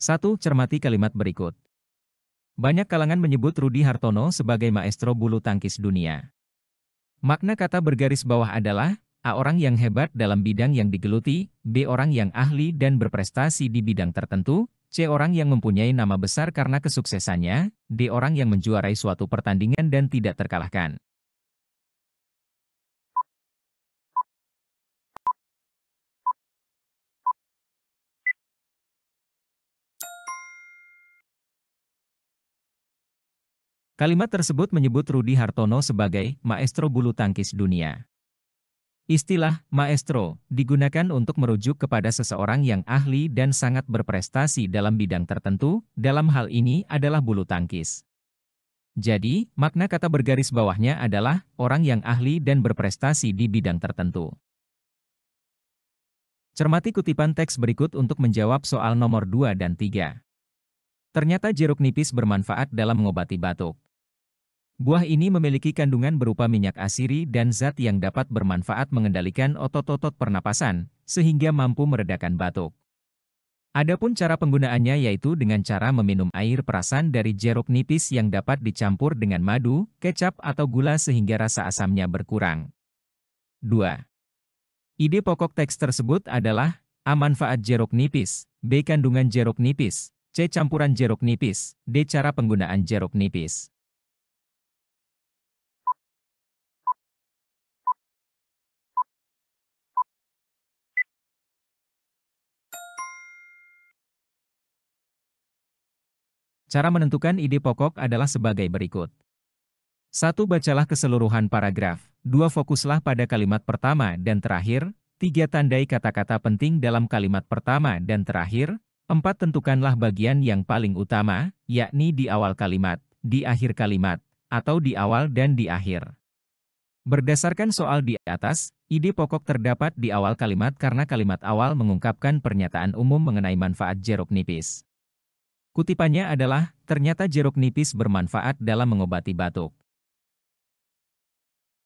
1. Cermati kalimat berikut. Banyak kalangan menyebut Rudi Hartono sebagai maestro bulu tangkis dunia. Makna kata bergaris bawah adalah, A. Orang yang hebat dalam bidang yang digeluti, B. Orang yang ahli dan berprestasi di bidang tertentu, C. Orang yang mempunyai nama besar karena kesuksesannya, D. Orang yang menjuarai suatu pertandingan dan tidak terkalahkan. Kalimat tersebut menyebut Rudi Hartono sebagai maestro bulu tangkis dunia. Istilah maestro digunakan untuk merujuk kepada seseorang yang ahli dan sangat berprestasi dalam bidang tertentu, dalam hal ini adalah bulu tangkis. Jadi, makna kata bergaris bawahnya adalah orang yang ahli dan berprestasi di bidang tertentu. Cermati kutipan teks berikut untuk menjawab soal nomor 2 dan 3. Ternyata jeruk nipis bermanfaat dalam mengobati batuk. Buah ini memiliki kandungan berupa minyak asiri dan zat yang dapat bermanfaat mengendalikan otot-otot pernapasan, sehingga mampu meredakan batuk. Adapun cara penggunaannya yaitu dengan cara meminum air perasan dari jeruk nipis yang dapat dicampur dengan madu, kecap atau gula sehingga rasa asamnya berkurang. 2. Ide pokok teks tersebut adalah A. Manfaat jeruk nipis, B. Kandungan jeruk nipis, C. Campuran jeruk nipis, D. Cara penggunaan jeruk nipis. Cara menentukan ide pokok adalah sebagai berikut. 1. Bacalah keseluruhan paragraf. 2. Fokuslah pada kalimat pertama dan terakhir. 3. Tandai kata-kata penting dalam kalimat pertama dan terakhir. 4. Tentukanlah bagian yang paling utama, yakni di awal kalimat, di akhir kalimat, atau di awal dan di akhir. Berdasarkan soal di atas, ide pokok terdapat di awal kalimat karena kalimat awal mengungkapkan pernyataan umum mengenai manfaat jeruk nipis. Kutipannya adalah, ternyata jeruk nipis bermanfaat dalam mengobati batuk.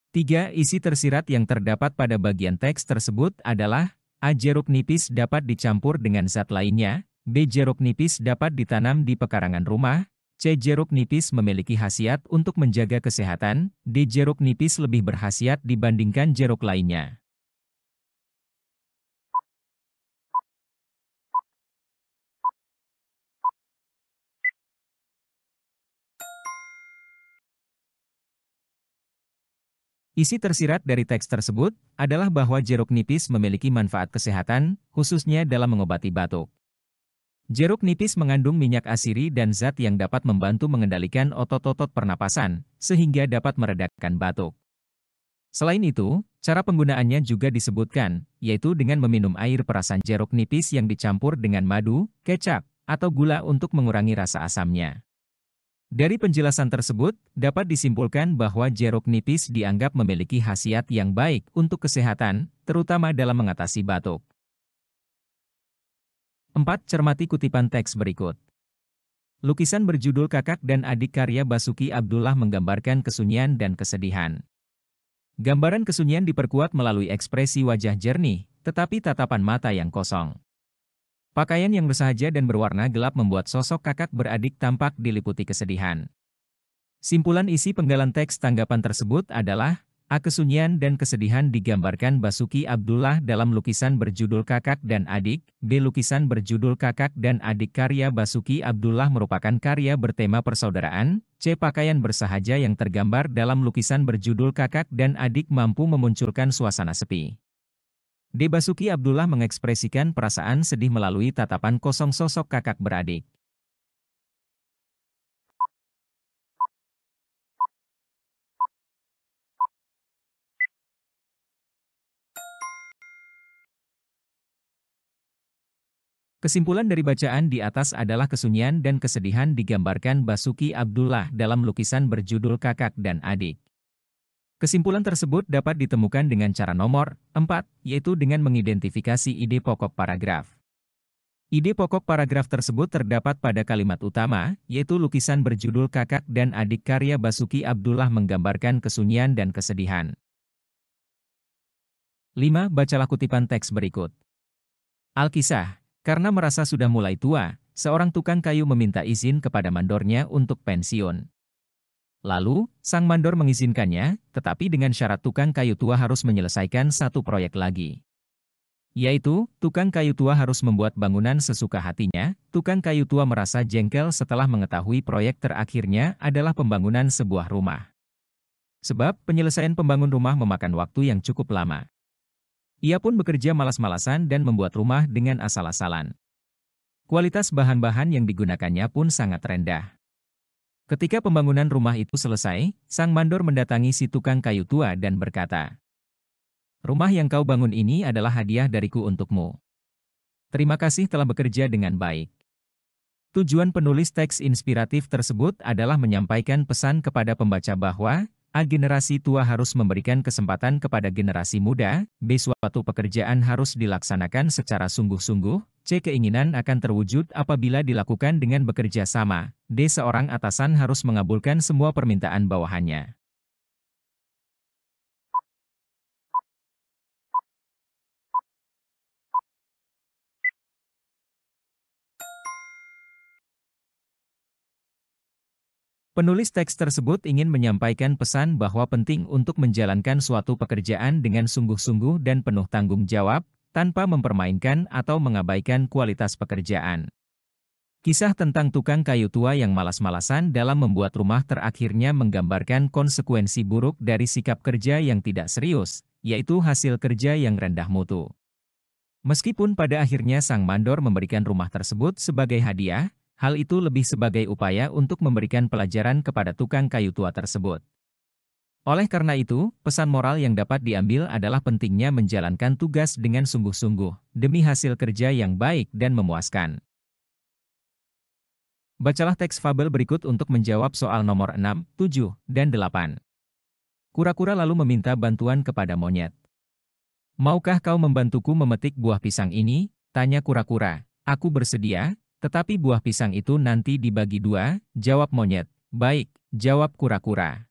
3. Isi tersirat yang terdapat pada bagian teks tersebut adalah, A. Jeruk nipis dapat dicampur dengan zat lainnya, B. Jeruk nipis dapat ditanam di pekarangan rumah, C. Jeruk nipis memiliki khasiat untuk menjaga kesehatan, D. Jeruk nipis lebih berkhasiat dibandingkan jeruk lainnya. Isi tersirat dari teks tersebut adalah bahwa jeruk nipis memiliki manfaat kesehatan, khususnya dalam mengobati batuk. Jeruk nipis mengandung minyak asiri dan zat yang dapat membantu mengendalikan otot-otot pernapasan, sehingga dapat meredakan batuk. Selain itu, cara penggunaannya juga disebutkan, yaitu dengan meminum air perasan jeruk nipis yang dicampur dengan madu, kecap, atau gula untuk mengurangi rasa asamnya. Dari penjelasan tersebut, dapat disimpulkan bahwa jeruk nipis dianggap memiliki khasiat yang baik untuk kesehatan, terutama dalam mengatasi batuk. 4. Cermati kutipan teks berikut. Lukisan berjudul Kakak dan Adik karya Basuki Abdullah menggambarkan kesunyian dan kesedihan. Gambaran kesunyian diperkuat melalui ekspresi wajah jernih, tetapi tatapan mata yang kosong. Pakaian yang bersahaja dan berwarna gelap membuat sosok kakak beradik tampak diliputi kesedihan. Simpulan isi penggalan teks tanggapan tersebut adalah, A. Kesunyian dan kesedihan digambarkan Basuki Abdullah dalam lukisan berjudul Kakak dan Adik, B. Lukisan berjudul Kakak dan Adik karya Basuki Abdullah merupakan karya bertema persaudaraan, C. Pakaian bersahaja yang tergambar dalam lukisan berjudul Kakak dan Adik mampu memunculkan suasana sepi. D. Basuki Abdullah mengekspresikan perasaan sedih melalui tatapan kosong sosok kakak beradik. Kesimpulan dari bacaan di atas adalah kesunyian dan kesedihan digambarkan Basuki Abdullah dalam lukisan berjudul Kakak dan Adik. Kesimpulan tersebut dapat ditemukan dengan cara nomor 4, yaitu dengan mengidentifikasi ide pokok paragraf. Ide pokok paragraf tersebut terdapat pada kalimat utama, yaitu lukisan berjudul Kakak dan Adik karya Basuki Abdullah menggambarkan kesunyian dan kesedihan. 5. Bacalah kutipan teks berikut. Alkisah, karena merasa sudah mulai tua, seorang tukang kayu meminta izin kepada mandornya untuk pensiun. Lalu, sang mandor mengizinkannya, tetapi dengan syarat tukang kayu tua harus menyelesaikan satu proyek lagi. Yaitu, tukang kayu tua harus membuat bangunan sesuka hatinya. Tukang kayu tua merasa jengkel setelah mengetahui proyek terakhirnya adalah pembangunan sebuah rumah. Sebab, penyelesaian pembangun rumah memakan waktu yang cukup lama. Ia pun bekerja malas-malasan dan membuat rumah dengan asal-asalan. Kualitas bahan-bahan yang digunakannya pun sangat rendah. Ketika pembangunan rumah itu selesai, sang mandor mendatangi si tukang kayu tua dan berkata, "Rumah yang kau bangun ini adalah hadiah dariku untukmu. Terima kasih telah bekerja dengan baik." Tujuan penulis teks inspiratif tersebut adalah menyampaikan pesan kepada pembaca bahwa A. Generasi tua harus memberikan kesempatan kepada generasi muda. B. Suatu pekerjaan harus dilaksanakan secara sungguh-sungguh. C. Keinginan akan terwujud apabila dilakukan dengan bekerja sama. D. Seorang atasan harus mengabulkan semua permintaan bawahannya. Penulis teks tersebut ingin menyampaikan pesan bahwa penting untuk menjalankan suatu pekerjaan dengan sungguh-sungguh dan penuh tanggung jawab, tanpa mempermainkan atau mengabaikan kualitas pekerjaan. Kisah tentang tukang kayu tua yang malas-malasan dalam membuat rumah terakhirnya menggambarkan konsekuensi buruk dari sikap kerja yang tidak serius, yaitu hasil kerja yang rendah mutu. Meskipun pada akhirnya sang mandor memberikan rumah tersebut sebagai hadiah, hal itu lebih sebagai upaya untuk memberikan pelajaran kepada tukang kayu tua tersebut. Oleh karena itu, pesan moral yang dapat diambil adalah pentingnya menjalankan tugas dengan sungguh-sungguh, demi hasil kerja yang baik dan memuaskan. Bacalah teks fabel berikut untuk menjawab soal nomor 6, 7, dan 8. Kura-kura lalu meminta bantuan kepada monyet. "Maukah kau membantuku memetik buah pisang ini?" tanya kura-kura. "Aku bersedia, tetapi buah pisang itu nanti dibagi dua," jawab monyet. "Baik," jawab kura-kura.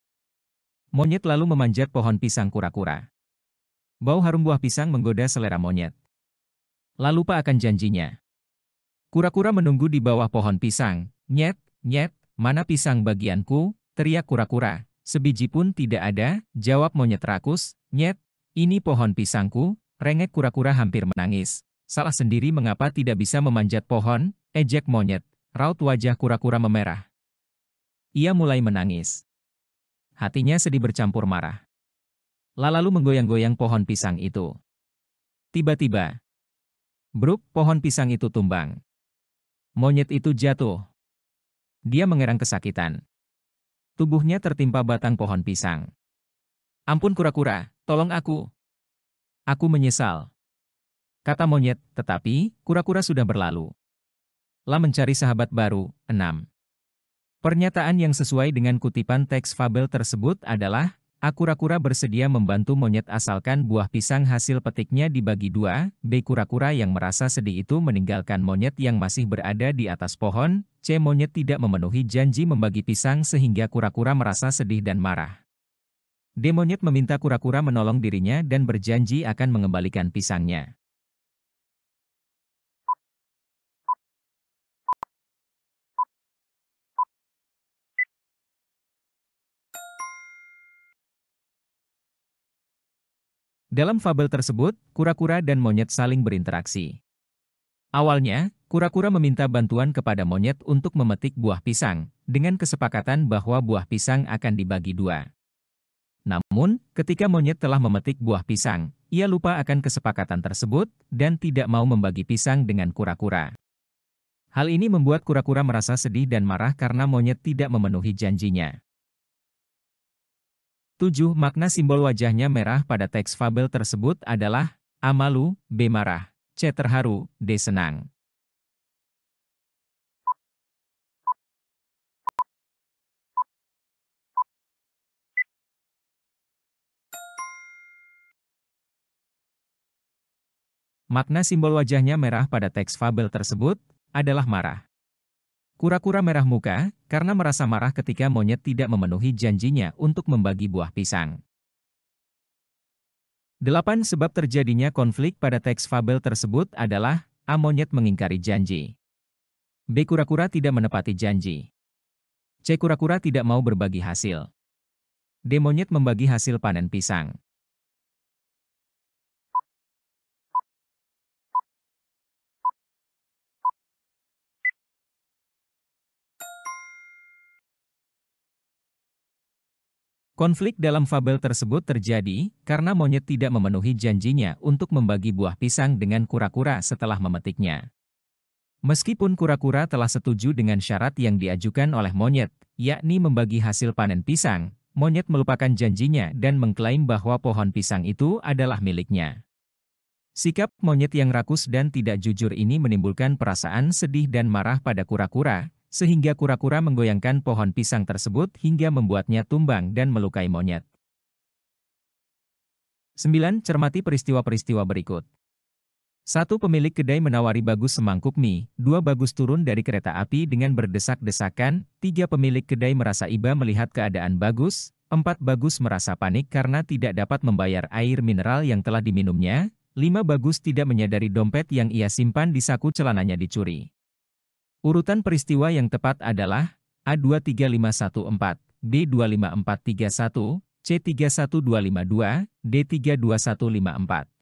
Monyet lalu memanjat pohon pisang kura-kura. Bau harum buah pisang menggoda selera monyet. Lalu lupa akan janjinya. Kura-kura menunggu di bawah pohon pisang. "Nyet, nyet, mana pisang bagianku?" teriak kura-kura. "Sebiji pun tidak ada," jawab monyet rakus. "Nyet, ini pohon pisangku," rengek kura-kura hampir menangis. "Salah sendiri mengapa tidak bisa memanjat pohon?" ejek monyet. Raut wajah kura-kura memerah. Ia mulai menangis. Hatinya sedih bercampur marah. Lalu menggoyang-goyang pohon pisang itu. Tiba-tiba, bruk, pohon pisang itu tumbang. Monyet itu jatuh. Dia mengerang kesakitan. Tubuhnya tertimpa batang pohon pisang. "Ampun kura-kura, tolong aku. Aku menyesal," kata monyet, tetapi kura-kura sudah berlalu. Lah mencari sahabat baru. 6. Pernyataan yang sesuai dengan kutipan teks fabel tersebut adalah, A. Kura-kura bersedia membantu monyet asalkan buah pisang hasil petiknya dibagi dua. B. Kura-kura yang merasa sedih itu meninggalkan monyet yang masih berada di atas pohon. C. Monyet tidak memenuhi janji membagi pisang sehingga kura-kura merasa sedih dan marah. D. Monyet meminta kura-kura menolong dirinya dan berjanji akan mengembalikan pisangnya. Dalam fabel tersebut, kura-kura dan monyet saling berinteraksi. Awalnya, kura-kura meminta bantuan kepada monyet untuk memetik buah pisang, dengan kesepakatan bahwa buah pisang akan dibagi dua. Namun, ketika monyet telah memetik buah pisang, ia lupa akan kesepakatan tersebut, dan tidak mau membagi pisang dengan kura-kura. Hal ini membuat kura-kura merasa sedih dan marah karena monyet tidak memenuhi janjinya. 7. Makna simbol wajahnya merah pada teks fabel tersebut adalah A. Malu, B. Marah, C. Terharu, D. Senang. Makna simbol wajahnya merah pada teks fabel tersebut adalah marah. Kura-kura merah muka karena merasa marah ketika monyet tidak memenuhi janjinya untuk membagi buah pisang. 8. Sebab terjadinya konflik pada teks fabel tersebut adalah A. Monyet mengingkari janji. B. Kura-kura tidak menepati janji. C. Kura-kura tidak mau berbagi hasil. D. Monyet membagi hasil panen pisang. Konflik dalam fabel tersebut terjadi karena monyet tidak memenuhi janjinya untuk membagi buah pisang dengan kura-kura setelah memetiknya. Meskipun kura-kura telah setuju dengan syarat yang diajukan oleh monyet, yakni membagi hasil panen pisang, monyet melupakan janjinya dan mengklaim bahwa pohon pisang itu adalah miliknya. Sikap monyet yang rakus dan tidak jujur ini menimbulkan perasaan sedih dan marah pada kura-kura, sehingga kura-kura menggoyangkan pohon pisang tersebut hingga membuatnya tumbang dan melukai monyet. 9. Cermati peristiwa-peristiwa berikut. 1. Pemilik kedai menawari Bagus semangkuk mie. 2. Bagus turun dari kereta api dengan berdesak-desakan. 3. Pemilik kedai merasa iba melihat keadaan Bagus. 4. Bagus merasa panik karena tidak dapat membayar air mineral yang telah diminumnya. 5. Bagus tidak menyadari dompet yang ia simpan di saku celananya dicuri. Urutan peristiwa yang tepat adalah A. 23514, B. 25431, C. 31252, D. 32154.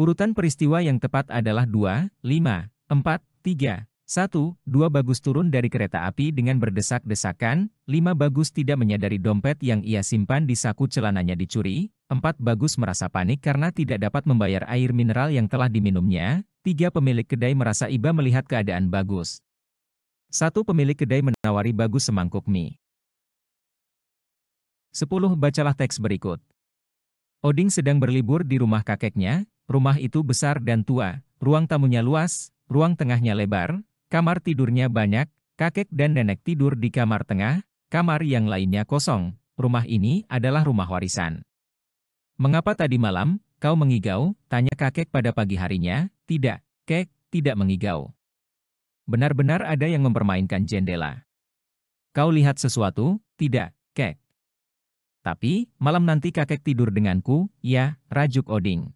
Urutan peristiwa yang tepat adalah 2, 5, 4, 3, 1, 2. Bagus turun dari kereta api dengan berdesak-desakan. 5. Bagus tidak menyadari dompet yang ia simpan di saku celananya dicuri. 4. Bagus merasa panik karena tidak dapat membayar air mineral yang telah diminumnya. 3. Pemilik kedai merasa iba melihat keadaan Bagus. 1. Pemilik kedai menawari Bagus semangkuk mie. 10. Bacalah teks berikut. Oding sedang berlibur di rumah kakeknya. Rumah itu besar dan tua, ruang tamunya luas, ruang tengahnya lebar, kamar tidurnya banyak, kakek dan nenek tidur di kamar tengah, kamar yang lainnya kosong. Rumah ini adalah rumah warisan. Mengapa tadi malam kau mengigau? Tanya kakek pada pagi harinya. Tidak, kek, tidak mengigau. Benar-benar ada yang mempermainkan jendela. Kau lihat sesuatu? Tidak, kek. Tapi, malam nanti kakek tidur denganku, ya, rajuk Oding.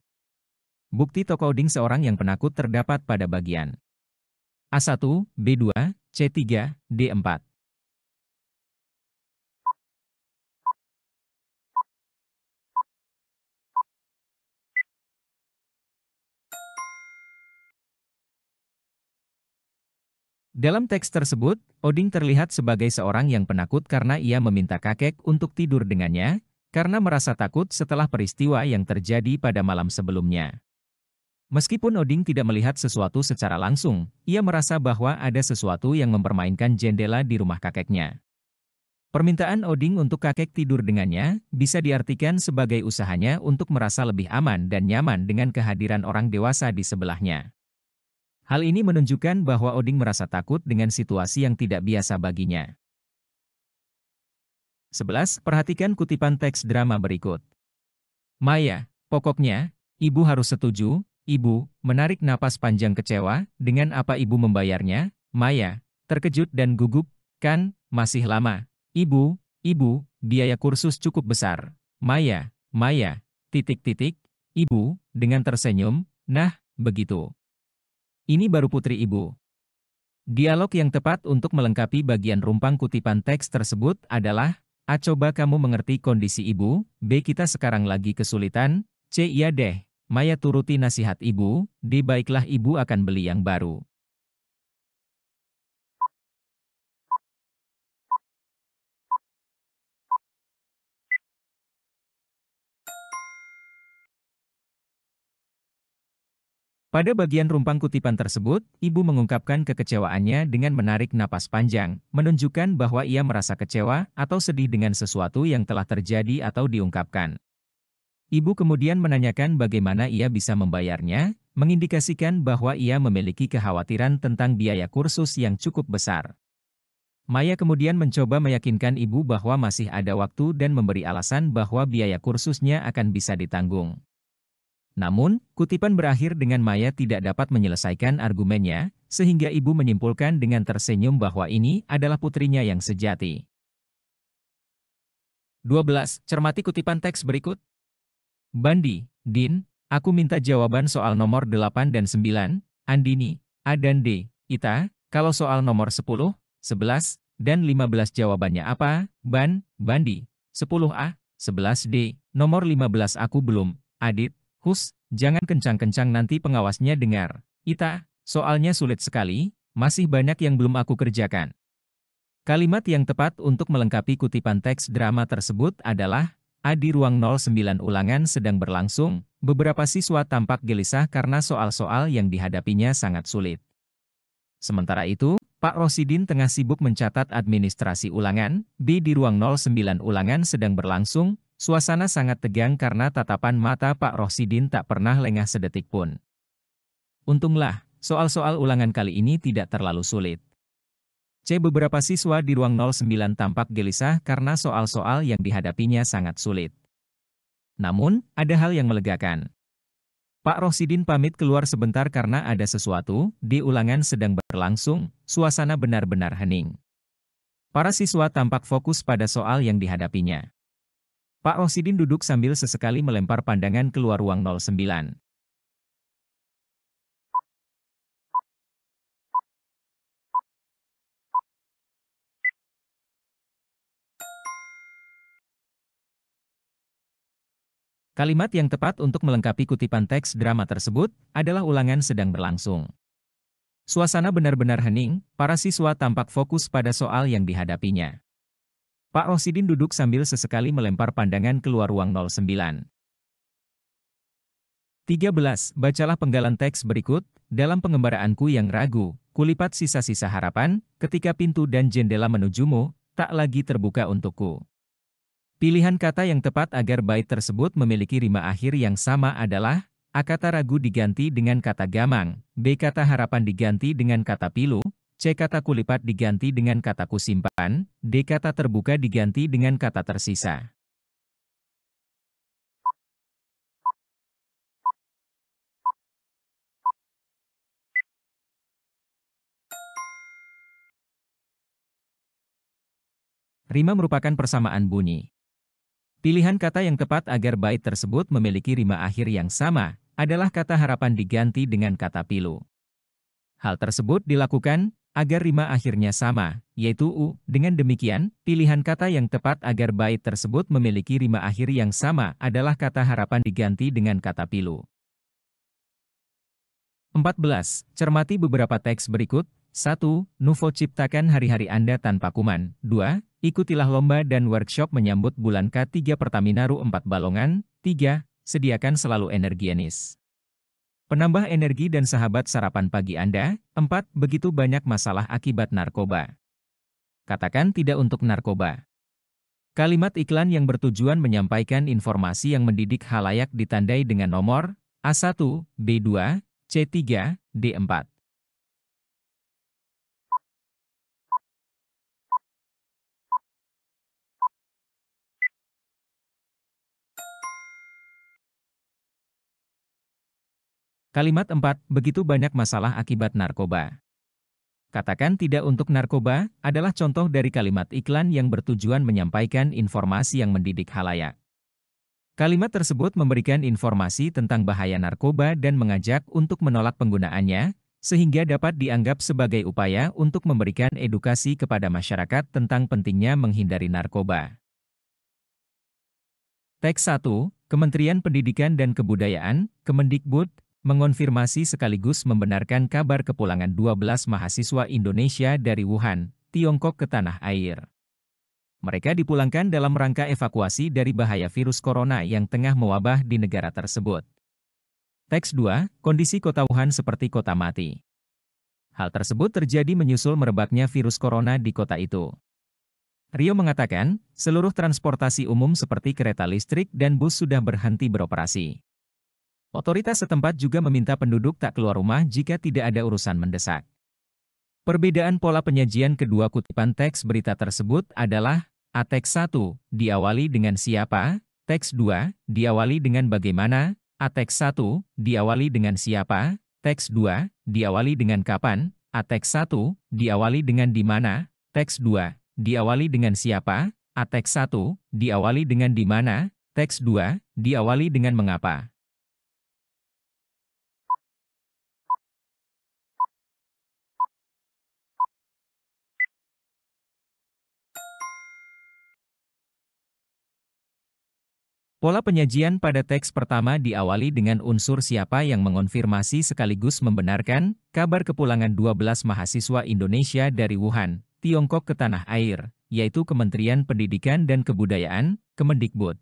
Bukti tokoh Oding seorang yang penakut terdapat pada bagian A1, B2, C3, D4. Dalam teks tersebut, Oding terlihat sebagai seorang yang penakut karena ia meminta kakek untuk tidur dengannya, karena merasa takut setelah peristiwa yang terjadi pada malam sebelumnya. Meskipun Oding tidak melihat sesuatu secara langsung, ia merasa bahwa ada sesuatu yang mempermainkan jendela di rumah kakeknya. Permintaan Oding untuk kakek tidur dengannya bisa diartikan sebagai usahanya untuk merasa lebih aman dan nyaman dengan kehadiran orang dewasa di sebelahnya. Hal ini menunjukkan bahwa Oding merasa takut dengan situasi yang tidak biasa baginya. 11. Perhatikan kutipan teks drama berikut. Maya, pokoknya, ibu harus setuju. Ibu, menarik napas panjang kecewa, dengan apa ibu membayarnya? Maya, terkejut dan gugup, kan, masih lama. Ibu, biaya kursus cukup besar. Maya, titik-titik, ibu, dengan tersenyum, nah, begitu. Ini baru putri ibu. Dialog yang tepat untuk melengkapi bagian rumpang kutipan teks tersebut adalah, A. Coba kamu mengerti kondisi ibu, B. Kita sekarang lagi kesulitan, C. Iya deh. Maya turuti nasihat ibu, D. Baiklah ibu akan beli yang baru. Pada bagian rumpang kutipan tersebut, ibu mengungkapkan kekecewaannya dengan menarik napas panjang, menunjukkan bahwa ia merasa kecewa atau sedih dengan sesuatu yang telah terjadi atau diungkapkan. Ibu kemudian menanyakan bagaimana ia bisa membayarnya, mengindikasikan bahwa ia memiliki kekhawatiran tentang biaya kursus yang cukup besar. Maya kemudian mencoba meyakinkan ibu bahwa masih ada waktu dan memberi alasan bahwa biaya kursusnya akan bisa ditanggung. Namun, kutipan berakhir dengan Maya tidak dapat menyelesaikan argumennya, sehingga ibu menyimpulkan dengan tersenyum bahwa ini adalah putrinya yang sejati. 12. Cermati kutipan teks berikut. Bandi, Din, aku minta jawaban soal nomor 8 dan 9, Andini, A dan D, Ita, kalau soal nomor 10, 11, dan 15 jawabannya apa? Bandi, 10A, 11D, nomor 15 aku belum, Adit, Hus, jangan kencang-kencang nanti pengawasnya dengar. Ita, soalnya sulit sekali, masih banyak yang belum aku kerjakan. Kalimat yang tepat untuk melengkapi kutipan teks drama tersebut adalah, di ruang 09 ulangan sedang berlangsung, beberapa siswa tampak gelisah karena soal-soal yang dihadapinya sangat sulit. Sementara itu, Pak Rosidin tengah sibuk mencatat administrasi ulangan, di ruang 09 ulangan sedang berlangsung, suasana sangat tegang karena tatapan mata Pak Rosidin tak pernah lengah sedetik pun. Untunglah, soal-soal ulangan kali ini tidak terlalu sulit. Beberapa siswa di ruang 09 tampak gelisah karena soal-soal yang dihadapinya sangat sulit. Namun, ada hal yang melegakan. Pak Rosidin pamit keluar sebentar karena ada sesuatu, di ulangan sedang berlangsung, suasana benar-benar hening. Para siswa tampak fokus pada soal yang dihadapinya. Pak Rosidin duduk sambil sesekali melempar pandangan keluar ruang 09. Kalimat yang tepat untuk melengkapi kutipan teks drama tersebut adalah ulangan sedang berlangsung. Suasana benar-benar hening, para siswa tampak fokus pada soal yang dihadapinya. Pak Rosidin duduk sambil sesekali melempar pandangan keluar ruang 09. 13. Bacalah penggalan teks berikut. Dalam pengembaraanku yang ragu, kulipat sisa-sisa harapan, ketika pintu dan jendela menujumu, tak lagi terbuka untukku. Pilihan kata yang tepat agar bait tersebut memiliki rima akhir yang sama adalah, A kata ragu diganti dengan kata gamang, B kata harapan diganti dengan kata pilu, C kata kulipat diganti dengan kata kusimpan, D kata terbuka diganti dengan kata tersisa. Rima merupakan persamaan bunyi. Pilihan kata yang tepat agar bait tersebut memiliki rima akhir yang sama adalah kata harapan diganti dengan kata pilu. Hal tersebut dilakukan agar rima akhirnya sama, yaitu U. Dengan demikian, pilihan kata yang tepat agar bait tersebut memiliki rima akhir yang sama adalah kata harapan diganti dengan kata pilu. 14. Cermati beberapa teks berikut. 1. Nuvo ciptakan hari-hari Anda tanpa kuman. 2. Ikutilah lomba dan workshop menyambut bulan K3 Pertamina Ru 4 Balongan. 3. Sediakan selalu energenis. Penambah energi dan sahabat sarapan pagi Anda. 4. Begitu banyak masalah akibat narkoba. Katakan tidak untuk narkoba. Kalimat iklan yang bertujuan menyampaikan informasi yang mendidik khalayak ditandai dengan nomor A1, B2, C3, D4. Kalimat 4, begitu banyak masalah akibat narkoba. Katakan tidak untuk narkoba adalah contoh dari kalimat iklan yang bertujuan menyampaikan informasi yang mendidik khalayak. Kalimat tersebut memberikan informasi tentang bahaya narkoba dan mengajak untuk menolak penggunaannya, sehingga dapat dianggap sebagai upaya untuk memberikan edukasi kepada masyarakat tentang pentingnya menghindari narkoba. Teks 1, Kementerian Pendidikan dan Kebudayaan, Kemendikbud, mengonfirmasi sekaligus membenarkan kabar kepulangan 12 mahasiswa Indonesia dari Wuhan, Tiongkok ke tanah air. Mereka dipulangkan dalam rangka evakuasi dari bahaya virus corona yang tengah mewabah di negara tersebut. Teks 2, kondisi kota Wuhan seperti kota mati. Hal tersebut terjadi menyusul merebaknya virus corona di kota itu. Rio mengatakan, seluruh transportasi umum seperti kereta listrik dan bus sudah berhenti beroperasi. Otoritas setempat juga meminta penduduk tak keluar rumah jika tidak ada urusan mendesak. Perbedaan pola penyajian kedua kutipan teks berita tersebut adalah, A teks 1, diawali dengan siapa, teks 2, diawali dengan bagaimana, A teks 1, diawali dengan siapa, teks 2, diawali dengan kapan, A. Teks 1, diawali dengan di mana. Teks 2, diawali dengan siapa. A. Teks 1, diawali dengan di mana. Teks 2, diawali dengan mengapa. Pola penyajian pada teks pertama diawali dengan unsur siapa yang mengonfirmasi sekaligus membenarkan kabar kepulangan 12 mahasiswa Indonesia dari Wuhan, Tiongkok ke tanah air, yaitu Kementerian Pendidikan dan Kebudayaan, Kemendikbud.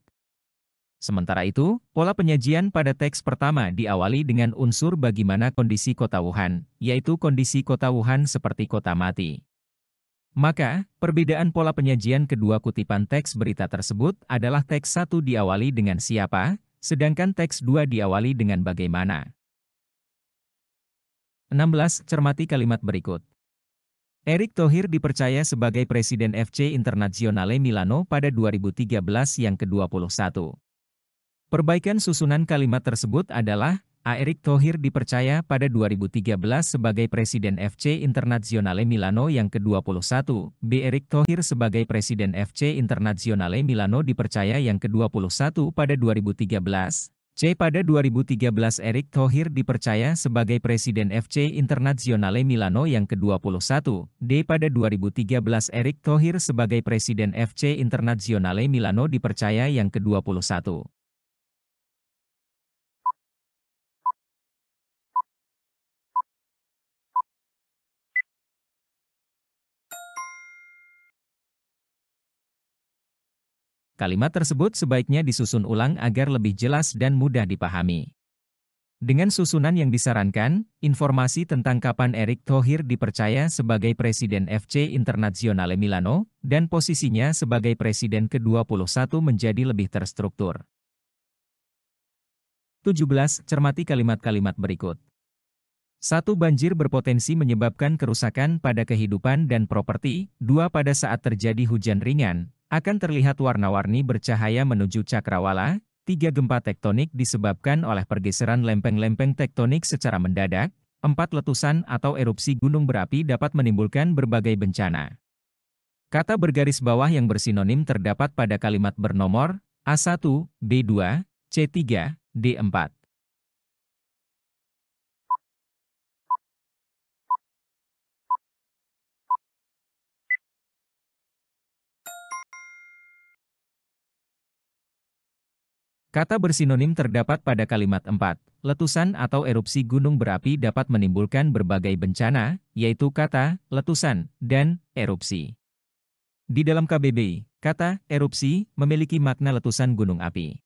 Sementara itu, pola penyajian pada teks pertama diawali dengan unsur bagaimana kondisi kota Wuhan, yaitu kondisi kota Wuhan seperti kota mati. Maka, perbedaan pola penyajian kedua kutipan teks berita tersebut adalah teks 1 diawali dengan siapa, sedangkan teks 2 diawali dengan bagaimana. 16. Cermati kalimat berikut. Erick Thohir dipercaya sebagai Presiden FC Internazionale Milano pada 2013 yang ke-21. Perbaikan susunan kalimat tersebut adalah A. Erick Thohir dipercaya pada 2013 sebagai Presiden FC Internazionale Milano yang ke-21. B. Erick Thohir sebagai Presiden FC Internazionale Milano dipercaya yang ke-21 pada 2013. C. Pada 2013 Erick Thohir dipercaya sebagai Presiden FC Internazionale Milano yang ke-21. D. Pada 2013 Erick Thohir sebagai Presiden FC Internazionale Milano dipercaya yang ke-21. Kalimat tersebut sebaiknya disusun ulang agar lebih jelas dan mudah dipahami. Dengan susunan yang disarankan, informasi tentang kapan Erick Thohir dipercaya sebagai Presiden FC Internazionale Milano, dan posisinya sebagai Presiden ke-21 menjadi lebih terstruktur. 17. Cermati kalimat-kalimat berikut. 1. Banjir berpotensi menyebabkan kerusakan pada kehidupan dan properti. 2. Pada saat terjadi hujan ringan, akan terlihat warna-warni bercahaya menuju cakrawala. 3. Gempa tektonik disebabkan oleh pergeseran lempeng-lempeng tektonik secara mendadak. 4. Letusan atau erupsi gunung berapi dapat menimbulkan berbagai bencana. Kata bergaris bawah yang bersinonim terdapat pada kalimat bernomor A1, B2, C3, D4. Kata bersinonim terdapat pada kalimat 4. Letusan atau erupsi gunung berapi dapat menimbulkan berbagai bencana, yaitu kata letusan dan erupsi. Di dalam KBBI, kata erupsi memiliki makna letusan gunung api.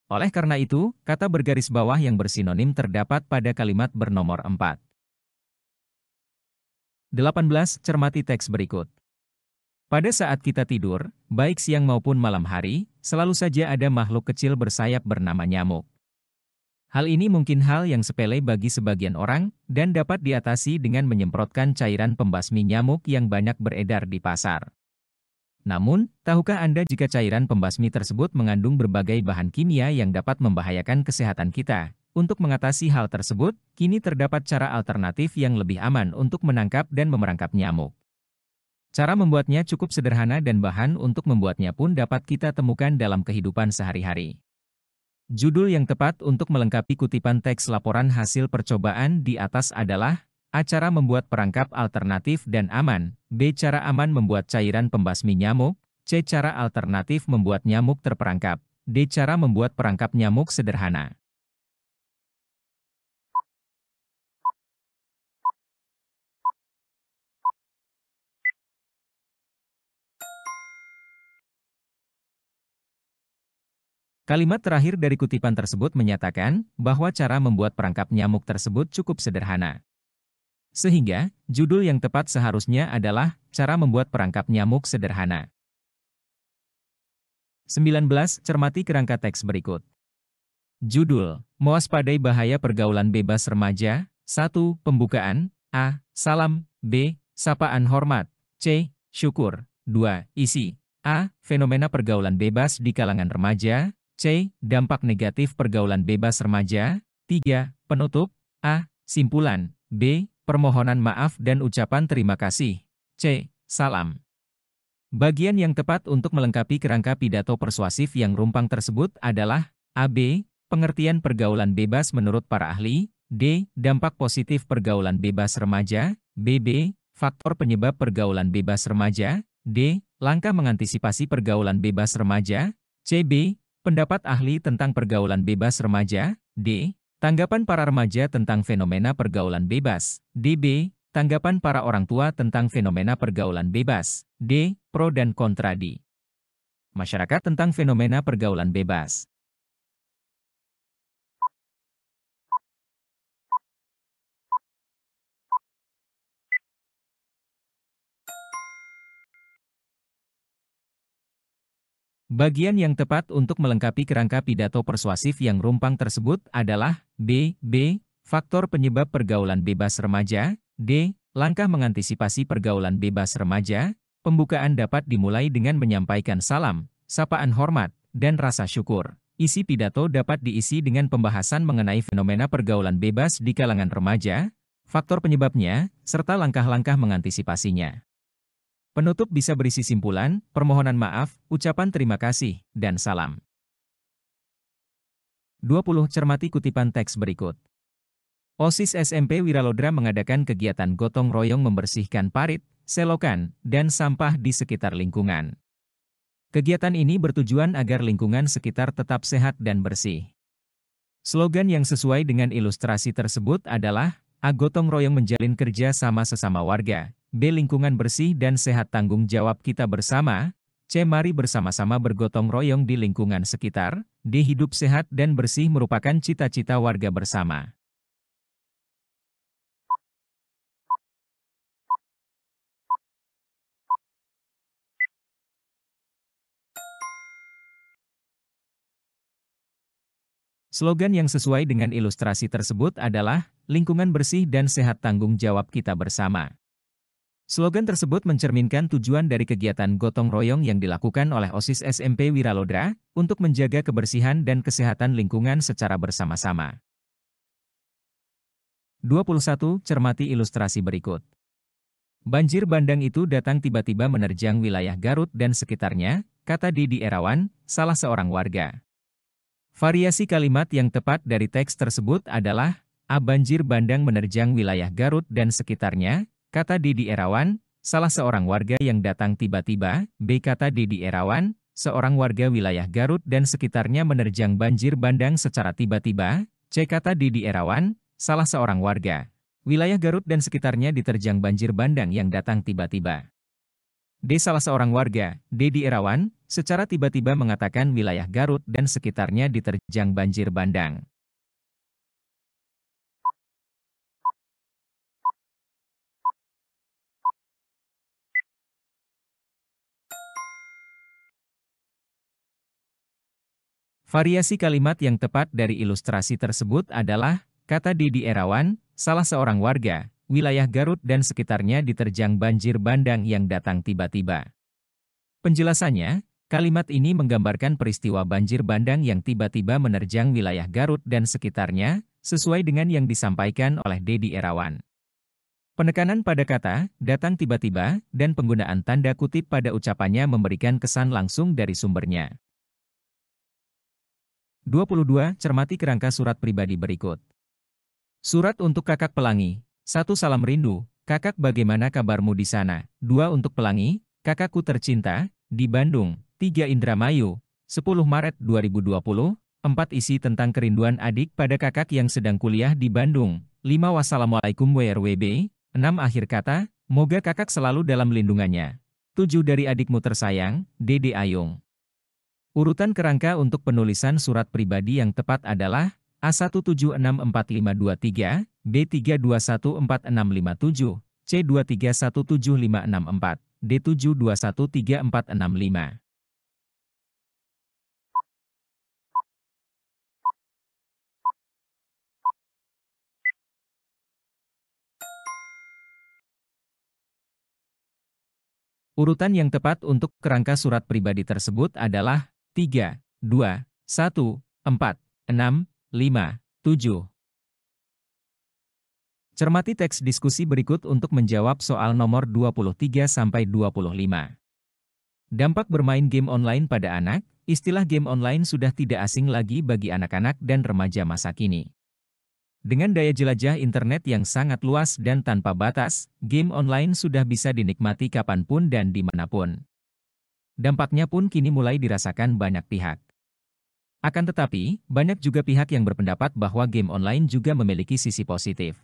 Oleh karena itu, kata bergaris bawah yang bersinonim terdapat pada kalimat bernomor 4. 18. Cermati teks berikut. Pada saat kita tidur, baik siang maupun malam hari, selalu saja ada makhluk kecil bersayap bernama nyamuk. Hal ini mungkin hal yang sepele bagi sebagian orang, dan dapat diatasi dengan menyemprotkan cairan pembasmi nyamuk yang banyak beredar di pasar. Namun, tahukah Anda jika cairan pembasmi tersebut mengandung berbagai bahan kimia yang dapat membahayakan kesehatan kita? Untuk mengatasi hal tersebut, kini terdapat cara alternatif yang lebih aman untuk menangkap dan memerangkap nyamuk. Cara membuatnya cukup sederhana dan bahan untuk membuatnya pun dapat kita temukan dalam kehidupan sehari-hari. Judul yang tepat untuk melengkapi kutipan teks laporan hasil percobaan di atas adalah A. Cara membuat perangkap alternatif dan aman. B. Cara aman membuat cairan pembasmi nyamuk. C. Cara alternatif membuat nyamuk terperangkap. D. Cara membuat perangkap nyamuk sederhana. Kalimat terakhir dari kutipan tersebut menyatakan bahwa cara membuat perangkap nyamuk tersebut cukup sederhana. Sehingga, judul yang tepat seharusnya adalah cara membuat perangkap nyamuk sederhana. 19. Cermati kerangka teks berikut. Judul, mewaspadai bahaya pergaulan bebas remaja. 1. Pembukaan. A. Salam. B. Sapaan hormat. C. Syukur. 2. Isi. A. Fenomena pergaulan bebas di kalangan remaja. C. Dampak negatif pergaulan bebas remaja. 3. Penutup. A. Simpulan. B. permohonan maaf dan ucapan terima kasih. C. Salam. Bagian yang tepat untuk melengkapi kerangka pidato persuasif yang rumpang tersebut adalah A.B. Pengertian pergaulan bebas menurut para ahli. D. Dampak positif pergaulan bebas remaja. B.B. Faktor penyebab pergaulan bebas remaja. D. Langkah mengantisipasi pergaulan bebas remaja. C.B. Pendapat ahli tentang pergaulan bebas remaja. D. Tanggapan para remaja tentang fenomena pergaulan bebas. D.B. Tanggapan para orang tua tentang fenomena pergaulan bebas. D. Pro dan kontra di masyarakat tentang fenomena pergaulan bebas. Bagian yang tepat untuk melengkapi kerangka pidato persuasif yang rumpang tersebut adalah B. Faktor penyebab pergaulan bebas remaja. D. Langkah mengantisipasi pergaulan bebas remaja. Pembukaan dapat dimulai dengan menyampaikan salam, sapaan hormat, dan rasa syukur. Isi pidato dapat diisi dengan pembahasan mengenai fenomena pergaulan bebas di kalangan remaja, faktor penyebabnya, serta langkah-langkah mengantisipasinya. Penutup bisa berisi simpulan, permohonan maaf, ucapan terima kasih, dan salam. 20. Cermati kutipan teks berikut. OSIS SMP Wiralodra mengadakan kegiatan gotong royong membersihkan parit, selokan, dan sampah di sekitar lingkungan. Kegiatan ini bertujuan agar lingkungan sekitar tetap sehat dan bersih. Slogan yang sesuai dengan ilustrasi tersebut adalah A. Gotong royong menjalin kerja sama sesama warga. B. Lingkungan bersih dan sehat tanggung jawab kita bersama. C. Mari bersama-sama bergotong royong di lingkungan sekitar. D. Hidup sehat dan bersih merupakan cita-cita warga bersama. Slogan yang sesuai dengan ilustrasi tersebut adalah lingkungan bersih dan sehat tanggung jawab kita bersama. Slogan tersebut mencerminkan tujuan dari kegiatan gotong royong yang dilakukan oleh OSIS SMP Wiralodra untuk menjaga kebersihan dan kesehatan lingkungan secara bersama-sama. 21. Cermati ilustrasi berikut. Banjir bandang itu datang tiba-tiba menerjang wilayah Garut dan sekitarnya, kata Didi Erawan, salah seorang warga. Variasi kalimat yang tepat dari teks tersebut adalah A. Banjir bandang menerjang wilayah Garut dan sekitarnya, kata Didi Erawan, salah seorang warga yang datang tiba-tiba. B. Kata Didi Erawan, seorang warga wilayah Garut dan sekitarnya menerjang banjir bandang secara tiba-tiba. C. Kata Didi Erawan, salah seorang warga wilayah Garut dan sekitarnya diterjang banjir bandang yang datang tiba-tiba. D. Salah seorang warga, Didi Erawan, secara tiba-tiba mengatakan wilayah Garut dan sekitarnya diterjang banjir bandang. Variasi kalimat yang tepat dari ilustrasi tersebut adalah, kata Didi Erawan, salah seorang warga, wilayah Garut dan sekitarnya diterjang banjir bandang yang datang tiba-tiba. Penjelasannya, kalimat ini menggambarkan peristiwa banjir bandang yang tiba-tiba menerjang wilayah Garut dan sekitarnya, sesuai dengan yang disampaikan oleh Didi Erawan. Penekanan pada kata, datang tiba-tiba, dan penggunaan tanda kutip pada ucapannya memberikan kesan langsung dari sumbernya. 22. Cermati kerangka surat pribadi berikut. Surat untuk Kakak Pelangi. 1. Salam rindu, Kakak bagaimana kabarmu di sana? 2. Untuk Pelangi, Kakakku tercinta, di Bandung. 3. Indramayu, 10 Maret 2020. 4. Isi tentang kerinduan adik pada kakak yang sedang kuliah di Bandung. 5. Wassalamualaikum WRWB. 6. Akhir kata, moga kakak selalu dalam lindungannya. 7. Dari adikmu tersayang, Dede Ayung. Urutan kerangka untuk penulisan surat pribadi yang tepat adalah A1764523, B321465, C23175664, D721345. Urutan yang tepat untuk kerangka surat pribadi tersebut adalah 3, 2, 1, 4, 6, 5, 7. Cermati teks diskusi berikut untuk menjawab soal nomor 23-25. Dampak bermain game online pada anak. Istilah game online sudah tidak asing lagi bagi anak-anak dan remaja masa kini. Dengan daya jelajah internet yang sangat luas dan tanpa batas, game online sudah bisa dinikmati kapanpun dan dimanapun. Dampaknya pun kini mulai dirasakan banyak pihak. Akan tetapi, banyak juga pihak yang berpendapat bahwa game online juga memiliki sisi positif.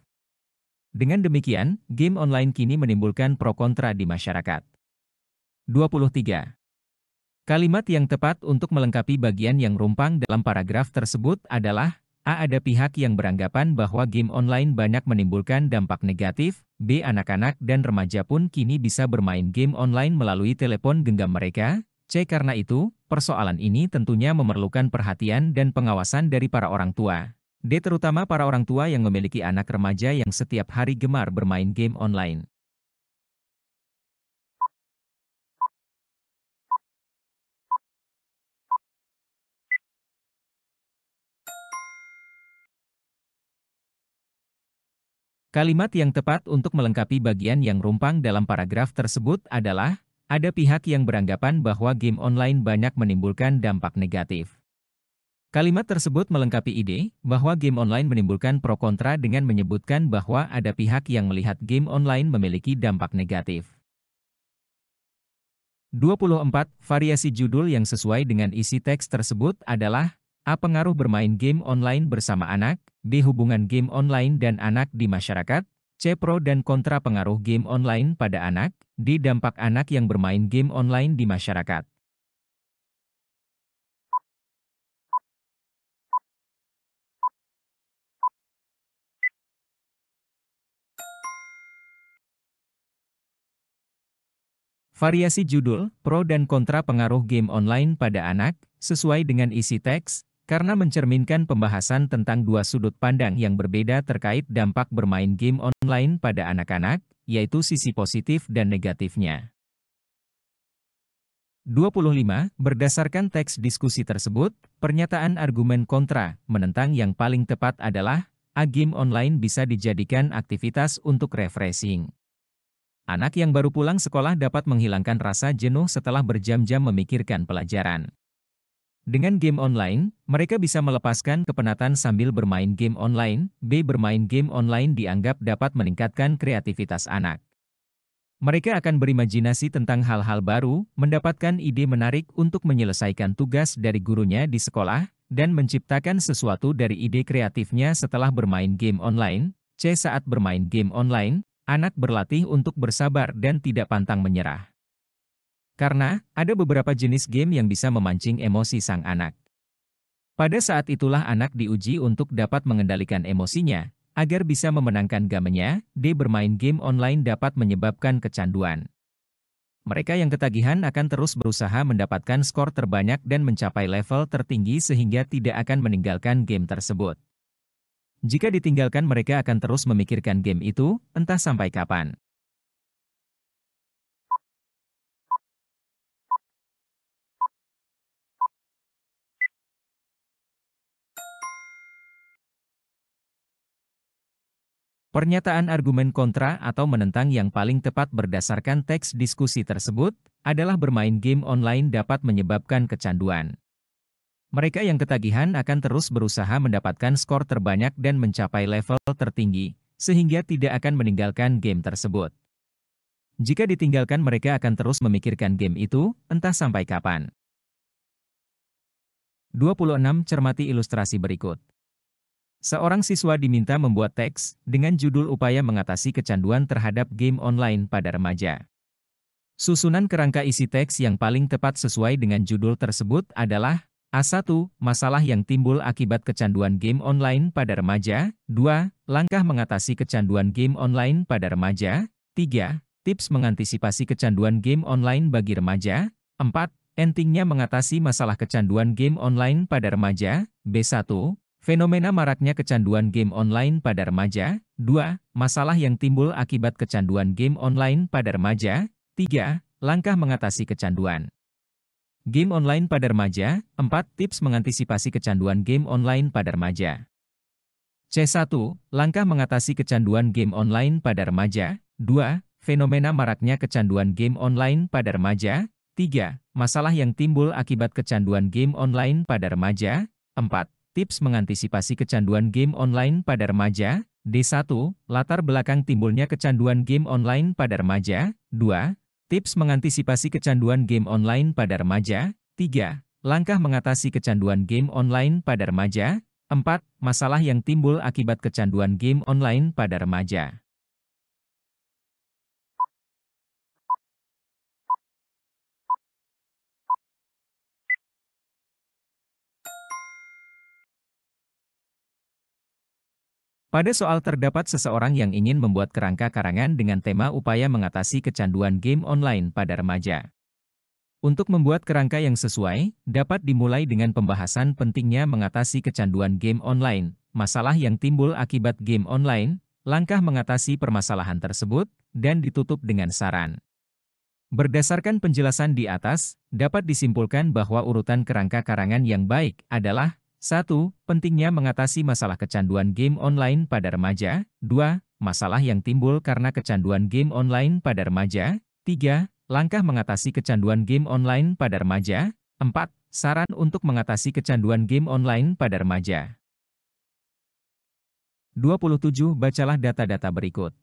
Dengan demikian, game online kini menimbulkan pro kontra di masyarakat. 23. Kalimat yang tepat untuk melengkapi bagian yang rumpang dalam paragraf tersebut adalah A. Ada pihak yang beranggapan bahwa game online banyak menimbulkan dampak negatif. B. Anak-anak dan remaja pun kini bisa bermain game online melalui telepon genggam mereka. C. Karena itu, persoalan ini tentunya memerlukan perhatian dan pengawasan dari para orang tua. D. Terutama para orang tua yang memiliki anak remaja yang setiap hari gemar bermain game online. Kalimat yang tepat untuk melengkapi bagian yang rumpang dalam paragraf tersebut adalah, ada pihak yang beranggapan bahwa game online banyak menimbulkan dampak negatif. Kalimat tersebut melengkapi ide bahwa game online menimbulkan pro kontra dengan menyebutkan bahwa ada pihak yang melihat game online memiliki dampak negatif. 24. Variasi judul yang sesuai dengan isi teks tersebut adalah A. Pengaruh bermain game online bersama anak. B. Hubungan game online dan anak di masyarakat. C. Pro dan kontra pengaruh game online pada anak. D. Dampak anak yang bermain game online di masyarakat. Variasi judul, pro dan kontra pengaruh game online pada anak, sesuai dengan isi teks, karena mencerminkan pembahasan tentang dua sudut pandang yang berbeda terkait dampak bermain game online pada anak-anak, yaitu sisi positif dan negatifnya. 25. Berdasarkan teks diskusi tersebut, pernyataan argumen kontra menentang yang paling tepat adalah, A. Game online bisa dijadikan aktivitas untuk refreshing. Anak yang baru pulang sekolah dapat menghilangkan rasa jenuh setelah berjam-jam memikirkan pelajaran. Dengan game online, mereka bisa melepaskan kepenatan sambil bermain game online. B. Bermain game online dianggap dapat meningkatkan kreativitas anak. Mereka akan berimajinasi tentang hal-hal baru, mendapatkan ide menarik untuk menyelesaikan tugas dari gurunya di sekolah, dan menciptakan sesuatu dari ide kreatifnya setelah bermain game online. C. Saat bermain game online, anak berlatih untuk bersabar dan tidak pantang menyerah. Karena, ada beberapa jenis game yang bisa memancing emosi sang anak. Pada saat itulah anak diuji untuk dapat mengendalikan emosinya, agar bisa memenangkan gamenya. D. Bermain game online dapat menyebabkan kecanduan. Mereka yang ketagihan akan terus berusaha mendapatkan skor terbanyak dan mencapai level tertinggi sehingga tidak akan meninggalkan game tersebut. Jika ditinggalkan mereka akan terus memikirkan game itu, entah sampai kapan. Pernyataan argumen kontra atau menentang yang paling tepat berdasarkan teks diskusi tersebut, adalah bermain game online dapat menyebabkan kecanduan. Mereka yang ketagihan akan terus berusaha mendapatkan skor terbanyak dan mencapai level tertinggi, sehingga tidak akan meninggalkan game tersebut. Jika ditinggalkan mereka akan terus memikirkan game itu, entah sampai kapan. 26. Cermati ilustrasi berikut. Seorang siswa diminta membuat teks dengan judul upaya mengatasi kecanduan terhadap game online pada remaja. Susunan kerangka isi teks yang paling tepat sesuai dengan judul tersebut adalah A1. Masalah yang timbul akibat kecanduan game online pada remaja. 2. Langkah mengatasi kecanduan game online pada remaja. 3. Tips mengantisipasi kecanduan game online bagi remaja. 4. Pentingnya mengatasi masalah kecanduan game online pada remaja. B1. Fenomena maraknya kecanduan game online pada remaja. 2. Masalah yang timbul akibat kecanduan game online pada remaja. 3. Langkah mengatasi kecanduan game online pada remaja. 4. Tips mengantisipasi kecanduan game online pada remaja. C1. Langkah mengatasi kecanduan game online pada remaja. 2. Fenomena maraknya kecanduan game online pada remaja. 3. Masalah yang timbul akibat kecanduan game online pada remaja. 4. Tips mengantisipasi kecanduan game online pada remaja. D1. Latar belakang timbulnya kecanduan game online pada remaja. 2. Tips mengantisipasi kecanduan game online pada remaja. 3. Langkah mengatasi kecanduan game online pada remaja. 4. Masalah yang timbul akibat kecanduan game online pada remaja. Pada soal terdapat seseorang yang ingin membuat kerangka karangan dengan tema upaya mengatasi kecanduan game online pada remaja. Untuk membuat kerangka yang sesuai, dapat dimulai dengan pembahasan pentingnya mengatasi kecanduan game online, masalah yang timbul akibat game online, langkah mengatasi permasalahan tersebut, dan ditutup dengan saran. Berdasarkan penjelasan di atas, dapat disimpulkan bahwa urutan kerangka karangan yang baik adalah 1. Pentingnya mengatasi masalah kecanduan game online pada remaja. 2. Masalah yang timbul karena kecanduan game online pada remaja. 3. Langkah mengatasi kecanduan game online pada remaja. 4. Saran untuk mengatasi kecanduan game online pada remaja. 27. Bacalah data-data berikut.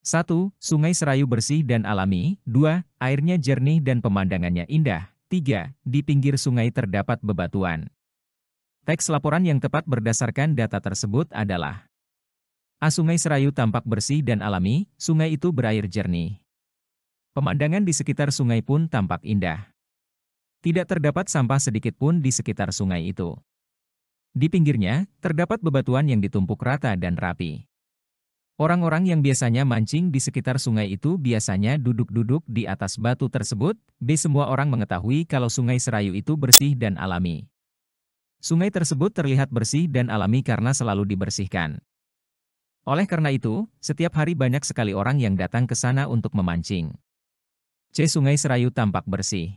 1. Sungai Serayu bersih dan alami. 2. Airnya jernih dan pemandangannya indah. 3. Di pinggir sungai terdapat bebatuan. Teks laporan yang tepat berdasarkan data tersebut adalah A. Sungai Serayu tampak bersih dan alami, sungai itu berair jernih. Pemandangan di sekitar sungai pun tampak indah. Tidak terdapat sampah sedikit pun di sekitar sungai itu. Di pinggirnya, terdapat bebatuan yang ditumpuk rata dan rapi. Orang-orang yang biasanya mancing di sekitar sungai itu biasanya duduk-duduk di atas batu tersebut. B. Semua orang mengetahui kalau Sungai Serayu itu bersih dan alami. Sungai tersebut terlihat bersih dan alami karena selalu dibersihkan. Oleh karena itu, setiap hari banyak sekali orang yang datang ke sana untuk memancing. C. Sungai Serayu tampak bersih.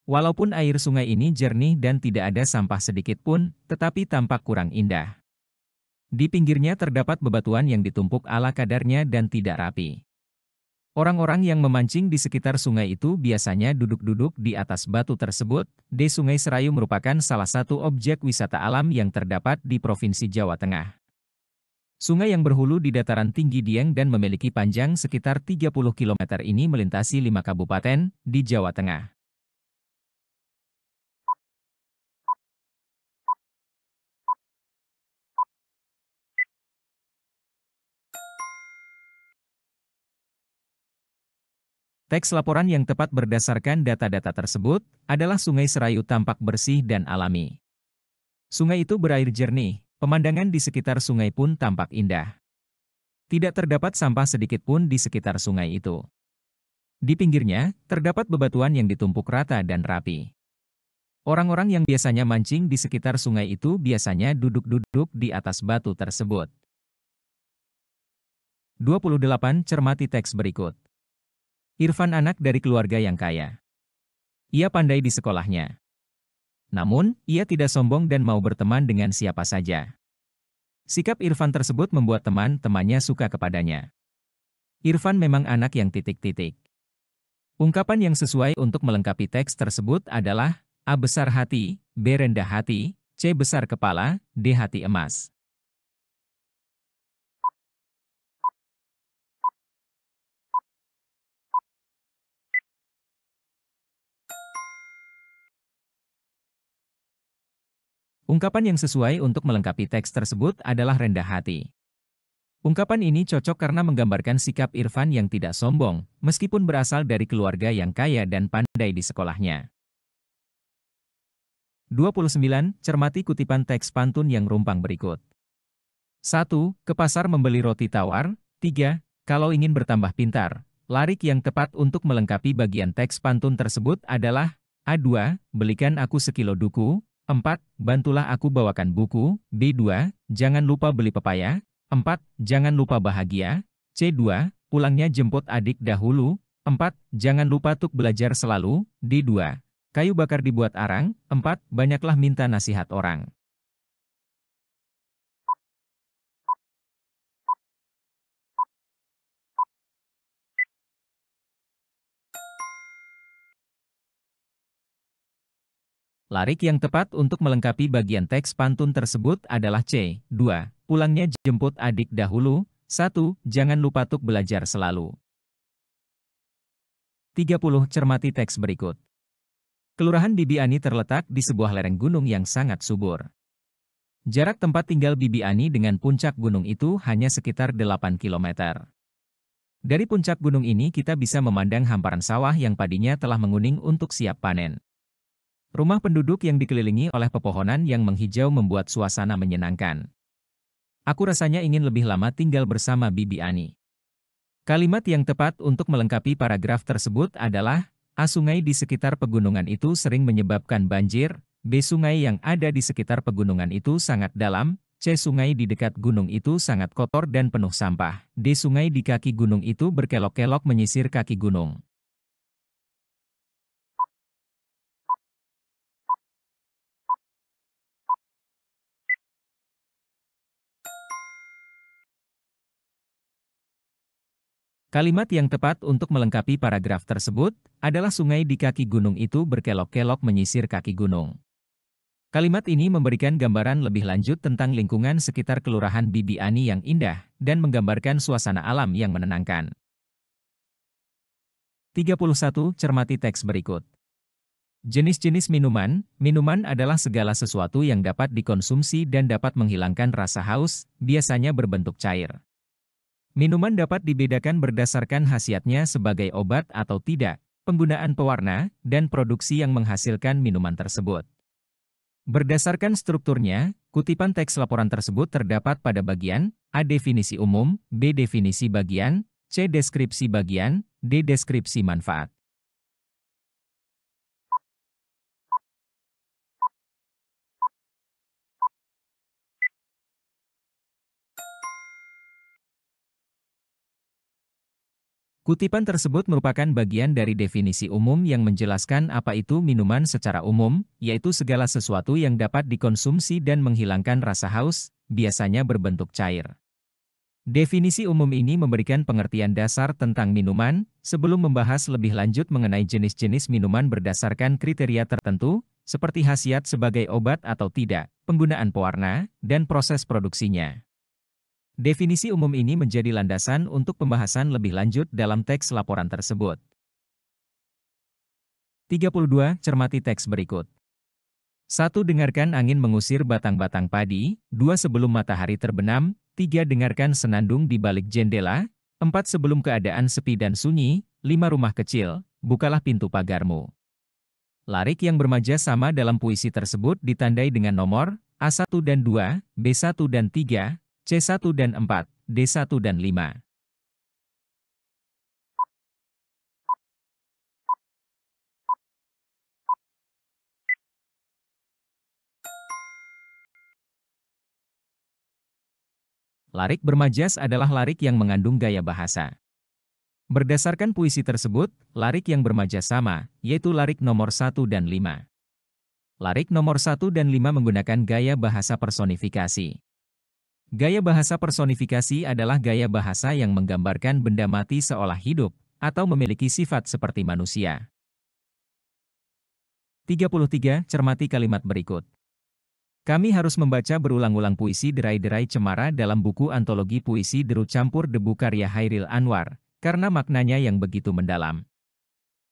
Walaupun air sungai ini jernih dan tidak ada sampah sedikit pun, tetapi tampak kurang indah. Di pinggirnya terdapat bebatuan yang ditumpuk ala kadarnya dan tidak rapi. Orang-orang yang memancing di sekitar sungai itu biasanya duduk-duduk di atas batu tersebut. D. Sungai Serayu merupakan salah satu objek wisata alam yang terdapat di Provinsi Jawa Tengah. Sungai yang berhulu di dataran tinggi Dieng dan memiliki panjang sekitar 30 km ini melintasi 5 kabupaten di Jawa Tengah. Teks laporan yang tepat berdasarkan data-data tersebut adalah Sungai Serayu tampak bersih dan alami. Sungai itu berair jernih, pemandangan di sekitar sungai pun tampak indah. Tidak terdapat sampah sedikit pun di sekitar sungai itu. Di pinggirnya, terdapat bebatuan yang ditumpuk rata dan rapi. Orang-orang yang biasanya mancing di sekitar sungai itu biasanya duduk-duduk di atas batu tersebut. 28. Cermati teks berikut. Irfan anak dari keluarga yang kaya. Ia pandai di sekolahnya. Namun, ia tidak sombong dan mau berteman dengan siapa saja. Sikap Irfan tersebut membuat teman-temannya suka kepadanya. Irfan memang anak yang titik-titik. Ungkapan yang sesuai untuk melengkapi teks tersebut adalah A. Besar hati, B. Rendah hati, C. Besar kepala, D. Hati emas. Ungkapan yang sesuai untuk melengkapi teks tersebut adalah rendah hati. Ungkapan ini cocok karena menggambarkan sikap Irfan yang tidak sombong, meskipun berasal dari keluarga yang kaya dan pandai di sekolahnya. 29. Cermati kutipan teks pantun yang rumpang berikut. 1. Ke pasar membeli roti tawar. 3. Kalau ingin bertambah pintar. Larik yang tepat untuk melengkapi bagian teks pantun tersebut adalah A2. Belikan aku sekilo duku. 4. Bantulah aku bawakan buku. B2. Jangan lupa beli pepaya. 4. Jangan lupa bahagia. C2. Pulangnya jemput adik dahulu. 4. Jangan lupa tuk belajar selalu. D2. Kayu bakar dibuat arang. 4. Banyaklah minta nasihat orang. Larik yang tepat untuk melengkapi bagian teks pantun tersebut adalah C. 2. Pulangnya jemput adik dahulu. 1. Jangan lupa tuk belajar selalu. 30. Cermati teks berikut. Kelurahan Bibi Ani terletak di sebuah lereng gunung yang sangat subur. Jarak tempat tinggal Bibi Ani dengan puncak gunung itu hanya sekitar 8 km. Dari puncak gunung ini kita bisa memandang hamparan sawah yang padinya telah menguning untuk siap panen. Rumah penduduk yang dikelilingi oleh pepohonan yang menghijau membuat suasana menyenangkan. Aku rasanya ingin lebih lama tinggal bersama Bibi Ani. Kalimat yang tepat untuk melengkapi paragraf tersebut adalah, A. Sungai di sekitar pegunungan itu sering menyebabkan banjir. B. Sungai yang ada di sekitar pegunungan itu sangat dalam. C. Sungai di dekat gunung itu sangat kotor dan penuh sampah. D. Sungai di kaki gunung itu berkelok-kelok menyisir kaki gunung. Kalimat yang tepat untuk melengkapi paragraf tersebut adalah sungai di kaki gunung itu berkelok-kelok menyisir kaki gunung. Kalimat ini memberikan gambaran lebih lanjut tentang lingkungan sekitar Kelurahan Bibi Ani yang indah dan menggambarkan suasana alam yang menenangkan. 31. Cermati teks berikut. Jenis-jenis minuman. Minuman adalah segala sesuatu yang dapat dikonsumsi dan dapat menghilangkan rasa haus, biasanya berbentuk cair. Minuman dapat dibedakan berdasarkan khasiatnya sebagai obat atau tidak, penggunaan pewarna, dan produksi yang menghasilkan minuman tersebut. Berdasarkan strukturnya, kutipan teks laporan tersebut terdapat pada bagian A. Definisi umum, B. Definisi bagian, C. Deskripsi bagian, D. Deskripsi manfaat. Kutipan tersebut merupakan bagian dari definisi umum yang menjelaskan apa itu minuman secara umum, yaitu segala sesuatu yang dapat dikonsumsi dan menghilangkan rasa haus, biasanya berbentuk cair. Definisi umum ini memberikan pengertian dasar tentang minuman, sebelum membahas lebih lanjut mengenai jenis-jenis minuman berdasarkan kriteria tertentu, seperti khasiat sebagai obat atau tidak, penggunaan pewarna, dan proses produksinya. Definisi umum ini menjadi landasan untuk pembahasan lebih lanjut dalam teks laporan tersebut. 32. Cermati teks berikut. 1. Dengarkan angin mengusir batang-batang padi. 2. Sebelum matahari terbenam. 3. Dengarkan senandung di balik jendela. 4. Sebelum keadaan sepi dan sunyi. 5. Rumah kecil, bukalah pintu pagarmu. Larik yang bermaja sama dalam puisi tersebut ditandai dengan nomor A1 dan 2, B1 dan 3, C1 dan 4, D1 dan 5. Larik bermajas adalah larik yang mengandung gaya bahasa. Berdasarkan puisi tersebut, larik yang bermajas sama, yaitu larik nomor 1 dan 5. Larik nomor 1 dan 5 menggunakan gaya bahasa personifikasi. Gaya bahasa personifikasi adalah gaya bahasa yang menggambarkan benda mati seolah hidup, atau memiliki sifat seperti manusia. 33. Cermati kalimat berikut. Kami harus membaca berulang-ulang puisi Derai-Derai Cemara dalam buku antologi puisi Deru Campur Debu karya Hairil Anwar, karena maknanya yang begitu mendalam.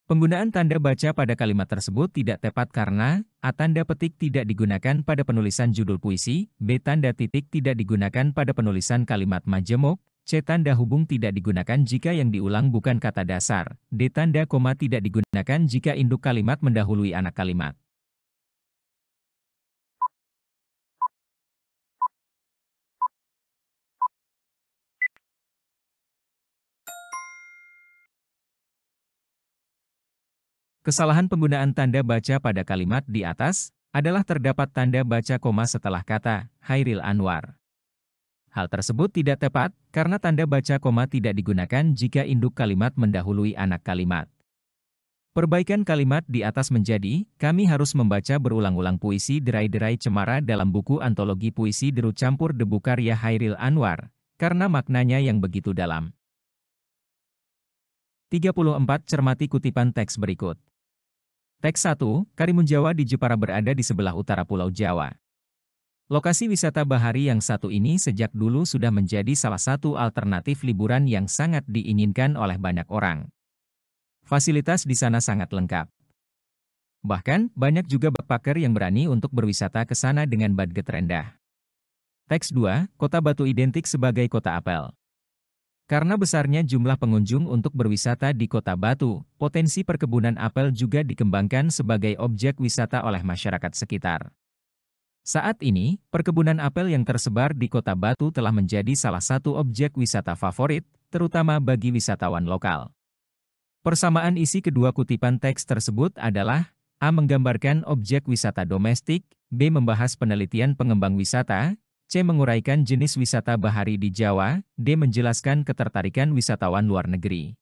Penggunaan tanda baca pada kalimat tersebut tidak tepat karena A. Tanda petik tidak digunakan pada penulisan judul puisi, B. Tanda titik tidak digunakan pada penulisan kalimat majemuk, C. Tanda hubung tidak digunakan jika yang diulang bukan kata dasar, D. Tanda koma tidak digunakan jika induk kalimat mendahului anak kalimat. Kesalahan penggunaan tanda baca pada kalimat di atas adalah terdapat tanda baca koma setelah kata Hairil Anwar. Hal tersebut tidak tepat karena tanda baca koma tidak digunakan jika induk kalimat mendahului anak kalimat. Perbaikan kalimat di atas menjadi, kami harus membaca berulang-ulang puisi Derai-Derai Cemara dalam buku antologi puisi Deru Campur Debu karya Hairil Anwar, karena maknanya yang begitu dalam. 34. Cermati kutipan teks berikut. Teks 1, Karimun Jawa di Jepara berada di sebelah utara Pulau Jawa. Lokasi wisata bahari yang satu ini sejak dulu sudah menjadi salah satu alternatif liburan yang sangat diinginkan oleh banyak orang. Fasilitas di sana sangat lengkap. Bahkan, banyak juga backpacker yang berani untuk berwisata ke sana dengan budget rendah. Teks 2, Kota Batu identik sebagai kota apel. Karena besarnya jumlah pengunjung untuk berwisata di Kota Batu, potensi perkebunan apel juga dikembangkan sebagai objek wisata oleh masyarakat sekitar. Saat ini, perkebunan apel yang tersebar di Kota Batu telah menjadi salah satu objek wisata favorit, terutama bagi wisatawan lokal. Persamaan isi kedua kutipan teks tersebut adalah A. Menggambarkan objek wisata domestik, B. Membahas penelitian pengembang wisata, C. Menguraikan jenis wisata bahari di Jawa, D. Menjelaskan ketertarikan wisatawan luar negeri.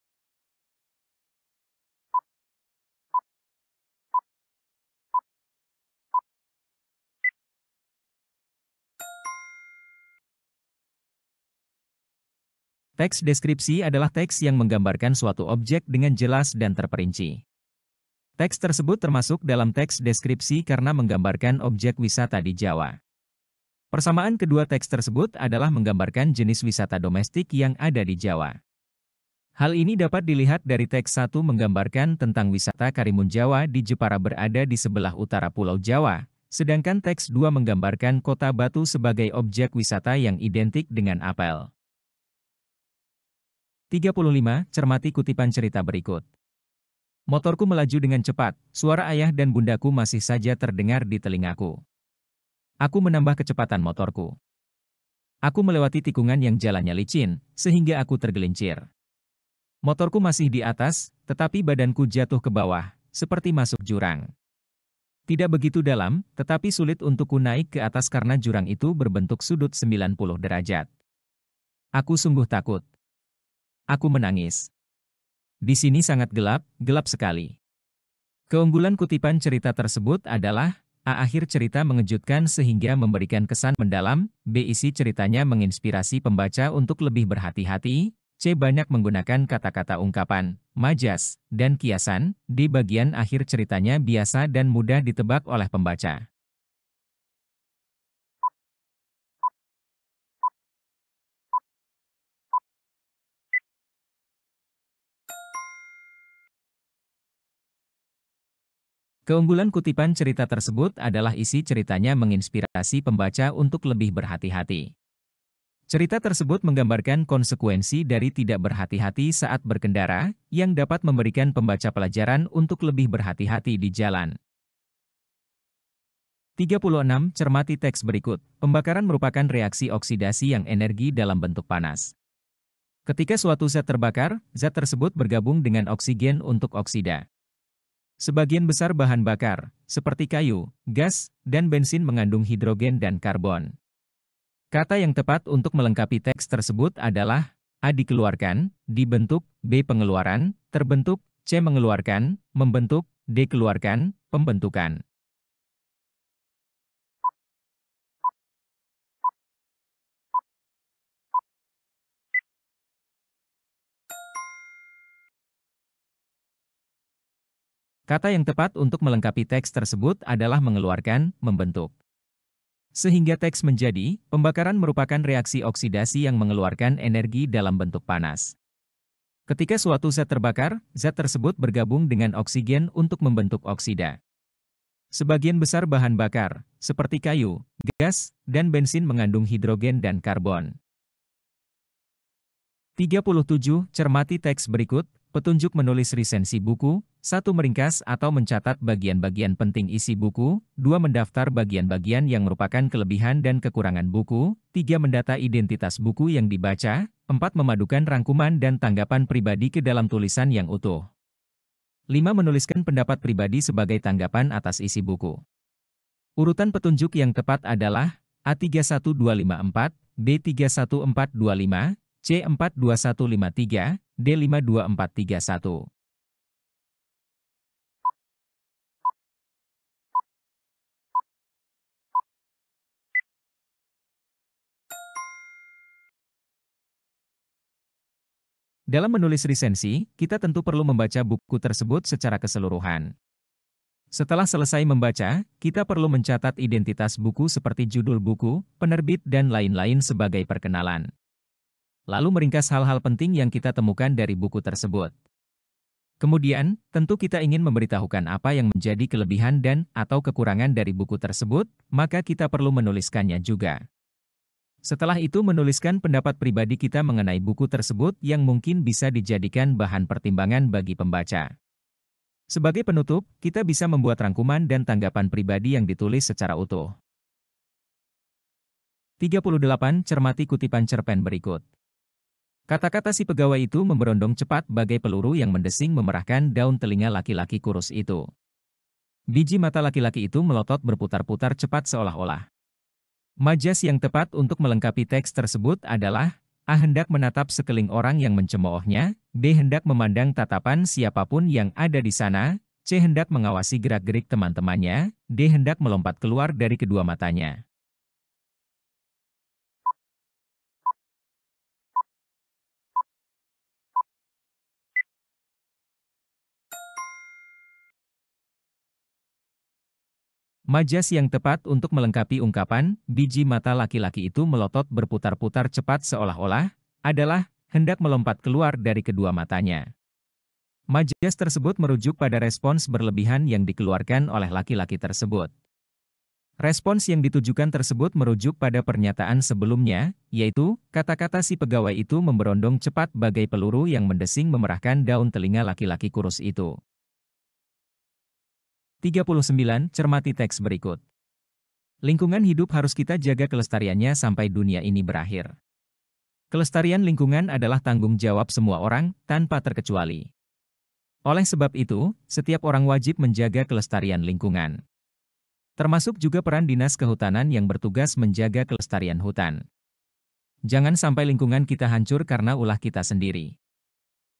Teks deskripsi adalah teks yang menggambarkan suatu objek dengan jelas dan terperinci. Teks tersebut termasuk dalam teks deskripsi karena menggambarkan objek wisata di Jawa. Persamaan kedua teks tersebut adalah menggambarkan jenis wisata domestik yang ada di Jawa. Hal ini dapat dilihat dari teks 1 menggambarkan tentang wisata Karimun Jawa di Jepara berada di sebelah utara Pulau Jawa, sedangkan teks 2 menggambarkan Kota Batu sebagai objek wisata yang identik dengan apel. 35. Cermati kutipan cerita berikut. Motorku melaju dengan cepat, suara ayah dan bundaku masih saja terdengar di telingaku. Aku menambah kecepatan motorku. Aku melewati tikungan yang jalannya licin, sehingga aku tergelincir. Motorku masih di atas, tetapi badanku jatuh ke bawah, seperti masuk jurang. Tidak begitu dalam, tetapi sulit untukku naik ke atas karena jurang itu berbentuk sudut 90 derajat. Aku sungguh takut. Aku menangis. Di sini sangat gelap, gelap sekali. Keunggulan kutipan cerita tersebut adalah A. Akhir cerita mengejutkan sehingga memberikan kesan mendalam, B. Isi ceritanya menginspirasi pembaca untuk lebih berhati-hati, C. Banyak menggunakan kata-kata ungkapan, majas, dan kiasan, D. Bagian akhir ceritanya biasa dan mudah ditebak oleh pembaca. Keunggulan kutipan cerita tersebut adalah isi ceritanya menginspirasi pembaca untuk lebih berhati-hati. Cerita tersebut menggambarkan konsekuensi dari tidak berhati-hati saat berkendara, yang dapat memberikan pembaca pelajaran untuk lebih berhati-hati di jalan. 36. Cermati teks berikut. Pembakaran merupakan reaksi oksidasi yang energi dalam bentuk panas. Ketika suatu zat terbakar, zat tersebut bergabung dengan oksigen untuk oksida. Sebagian besar bahan bakar, seperti kayu, gas, dan bensin mengandung hidrogen dan karbon. Kata yang tepat untuk melengkapi teks tersebut adalah A. Dikeluarkan, dibentuk, B. Pengeluaran, terbentuk, C. Mengeluarkan, membentuk, D. Keluarkan, pembentukan. Kata yang tepat untuk melengkapi teks tersebut adalah mengeluarkan, membentuk. Sehingga teks menjadi, pembakaran merupakan reaksi oksidasi yang mengeluarkan energi dalam bentuk panas. Ketika suatu zat terbakar, zat tersebut bergabung dengan oksigen untuk membentuk oksida. Sebagian besar bahan bakar, seperti kayu, gas, dan bensin mengandung hidrogen dan karbon. 37. Cermati teks berikut. Petunjuk menulis resensi buku. 1. Meringkas atau mencatat bagian-bagian penting isi buku. 2. Mendaftar bagian-bagian yang merupakan kelebihan dan kekurangan buku. 3. Mendata identitas buku yang dibaca. 4. Memadukan rangkuman dan tanggapan pribadi ke dalam tulisan yang utuh. 5. Menuliskan pendapat pribadi sebagai tanggapan atas isi buku. Urutan petunjuk yang tepat adalah A31254, B31425, C42153, D52431. Dalam menulis resensi, kita tentu perlu membaca buku tersebut secara keseluruhan. Setelah selesai membaca, kita perlu mencatat identitas buku seperti judul buku, penerbit dan lain-lain sebagai perkenalan. Lalu meringkas hal-hal penting yang kita temukan dari buku tersebut. Kemudian, tentu kita ingin memberitahukan apa yang menjadi kelebihan dan/atau kekurangan dari buku tersebut, maka kita perlu menuliskannya juga. Setelah itu menuliskan pendapat pribadi kita mengenai buku tersebut yang mungkin bisa dijadikan bahan pertimbangan bagi pembaca. Sebagai penutup, kita bisa membuat rangkuman dan tanggapan pribadi yang ditulis secara utuh. 38. Cermati kutipan cerpen berikut. Kata-kata si pegawai itu memberondong cepat bagai peluru yang mendesing memerahkan daun telinga laki-laki kurus itu. Biji mata laki-laki itu melotot berputar-putar cepat seolah-olah. Majas yang tepat untuk melengkapi teks tersebut adalah A. Hendak menatap sekeliling orang yang mencemoohnya, B. Hendak memandang tatapan siapapun yang ada di sana, C. Hendak mengawasi gerak-gerik teman-temannya, D. Hendak melompat keluar dari kedua matanya. Majas yang tepat untuk melengkapi ungkapan, biji mata laki-laki itu melotot berputar-putar cepat seolah-olah, adalah, hendak melompat keluar dari kedua matanya. Majas tersebut merujuk pada respons berlebihan yang dikeluarkan oleh laki-laki tersebut. Respons yang ditujukan tersebut merujuk pada pernyataan sebelumnya, yaitu, kata-kata si pegawai itu memberondong cepat bagai peluru yang mendesing memerahkan daun telinga laki-laki kurus itu. 39. Cermati teks berikut. Lingkungan hidup harus kita jaga kelestariannya sampai dunia ini berakhir. Kelestarian lingkungan adalah tanggung jawab semua orang, tanpa terkecuali. Oleh sebab itu, setiap orang wajib menjaga kelestarian lingkungan. Termasuk juga peran Dinas Kehutanan yang bertugas menjaga kelestarian hutan. Jangan sampai lingkungan kita hancur karena ulah kita sendiri.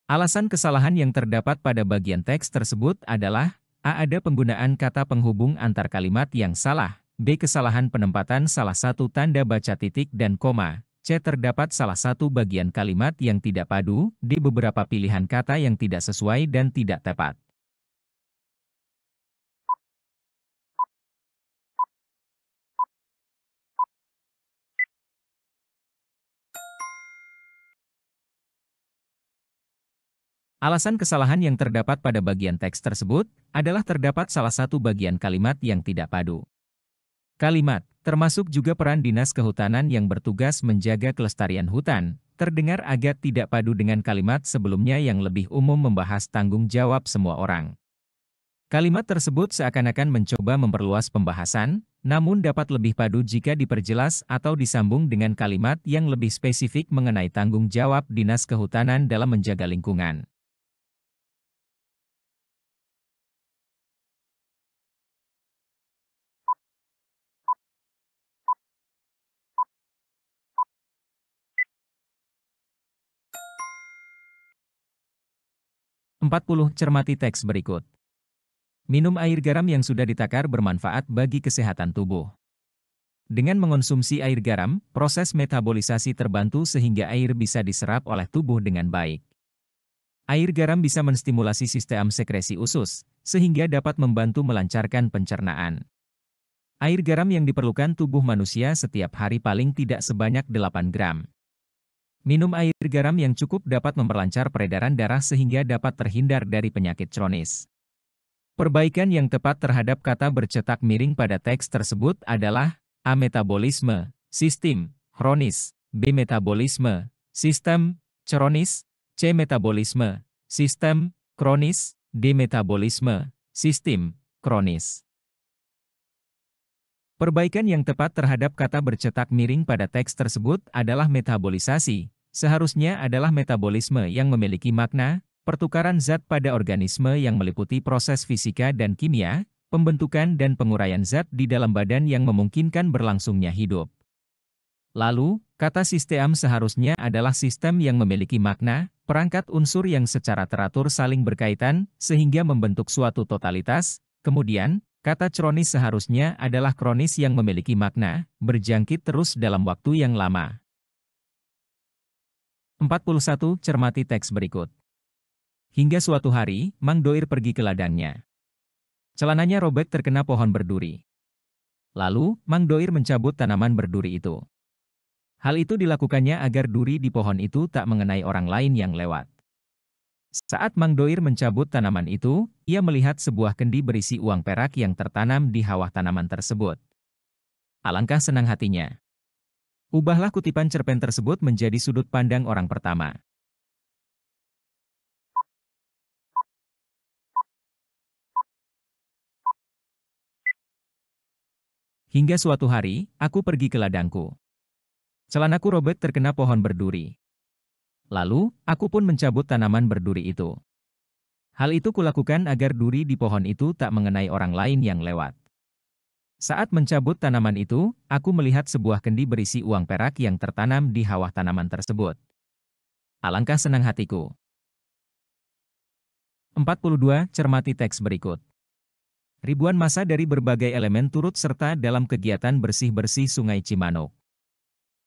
Alasan kesalahan yang terdapat pada bagian teks tersebut adalah A. Ada penggunaan kata penghubung antar kalimat yang salah, B. Kesalahan penempatan salah satu tanda baca titik dan koma, C. Terdapat salah satu bagian kalimat yang tidak padu, D. Beberapa pilihan kata yang tidak sesuai dan tidak tepat. Alasan kesalahan yang terdapat pada bagian teks tersebut adalah terdapat salah satu bagian kalimat yang tidak padu. Kalimat, termasuk juga peran Dinas Kehutanan yang bertugas menjaga kelestarian hutan, terdengar agak tidak padu dengan kalimat sebelumnya yang lebih umum membahas tanggung jawab semua orang. Kalimat tersebut seakan-akan mencoba memperluas pembahasan, namun dapat lebih padu jika diperjelas atau disambung dengan kalimat yang lebih spesifik mengenai tanggung jawab Dinas Kehutanan dalam menjaga lingkungan. Empat puluh. Cermati teks berikut. Minum air garam yang sudah ditakar bermanfaat bagi kesehatan tubuh. Dengan mengonsumsi air garam, proses metabolisasi terbantu sehingga air bisa diserap oleh tubuh dengan baik. Air garam bisa menstimulasi sistem sekresi usus, sehingga dapat membantu melancarkan pencernaan. Air garam yang diperlukan tubuh manusia setiap hari paling tidak sebanyak 8 gram. Minum air garam yang cukup dapat memperlancar peredaran darah sehingga dapat terhindar dari penyakit kronis. Perbaikan yang tepat terhadap kata bercetak miring pada teks tersebut adalah A. Metabolisme, sistem, kronis, B. Metabolisme, sistem, kronis, C. Metabolisme, sistem, kronis, D. Metabolisme, sistem, kronis. Perbaikan yang tepat terhadap kata bercetak miring pada teks tersebut adalah metabolisasi. Seharusnya adalah metabolisme yang memiliki makna, pertukaran zat pada organisme yang meliputi proses fisika dan kimia, pembentukan dan penguraian zat di dalam badan yang memungkinkan berlangsungnya hidup. Lalu, kata sistem seharusnya adalah sistem yang memiliki makna, perangkat unsur yang secara teratur saling berkaitan, sehingga membentuk suatu totalitas. Kemudian, kata kronis seharusnya adalah kronis yang memiliki makna, berjangkit terus dalam waktu yang lama. 41. Cermati teks berikut. Hingga suatu hari, Mang Doir pergi ke ladangnya. Celananya robek terkena pohon berduri. Lalu, Mang Doir mencabut tanaman berduri itu. Hal itu dilakukannya agar duri di pohon itu tak mengenai orang lain yang lewat. Saat Mang Doir mencabut tanaman itu, ia melihat sebuah kendi berisi uang perak yang tertanam di hawah tanaman tersebut. Alangkah senang hatinya. Ubahlah kutipan cerpen tersebut menjadi sudut pandang orang pertama. Hingga suatu hari, aku pergi ke ladangku. Celanaku robek terkena pohon berduri. Lalu, aku pun mencabut tanaman berduri itu. Hal itu kulakukan agar duri di pohon itu tak mengenai orang lain yang lewat. Saat mencabut tanaman itu, aku melihat sebuah kendi berisi uang perak yang tertanam di hawah tanaman tersebut. Alangkah senang hatiku. 42. Cermati teks berikut. Ribuan massa dari berbagai elemen turut serta dalam kegiatan bersih-bersih Sungai Cimanuk.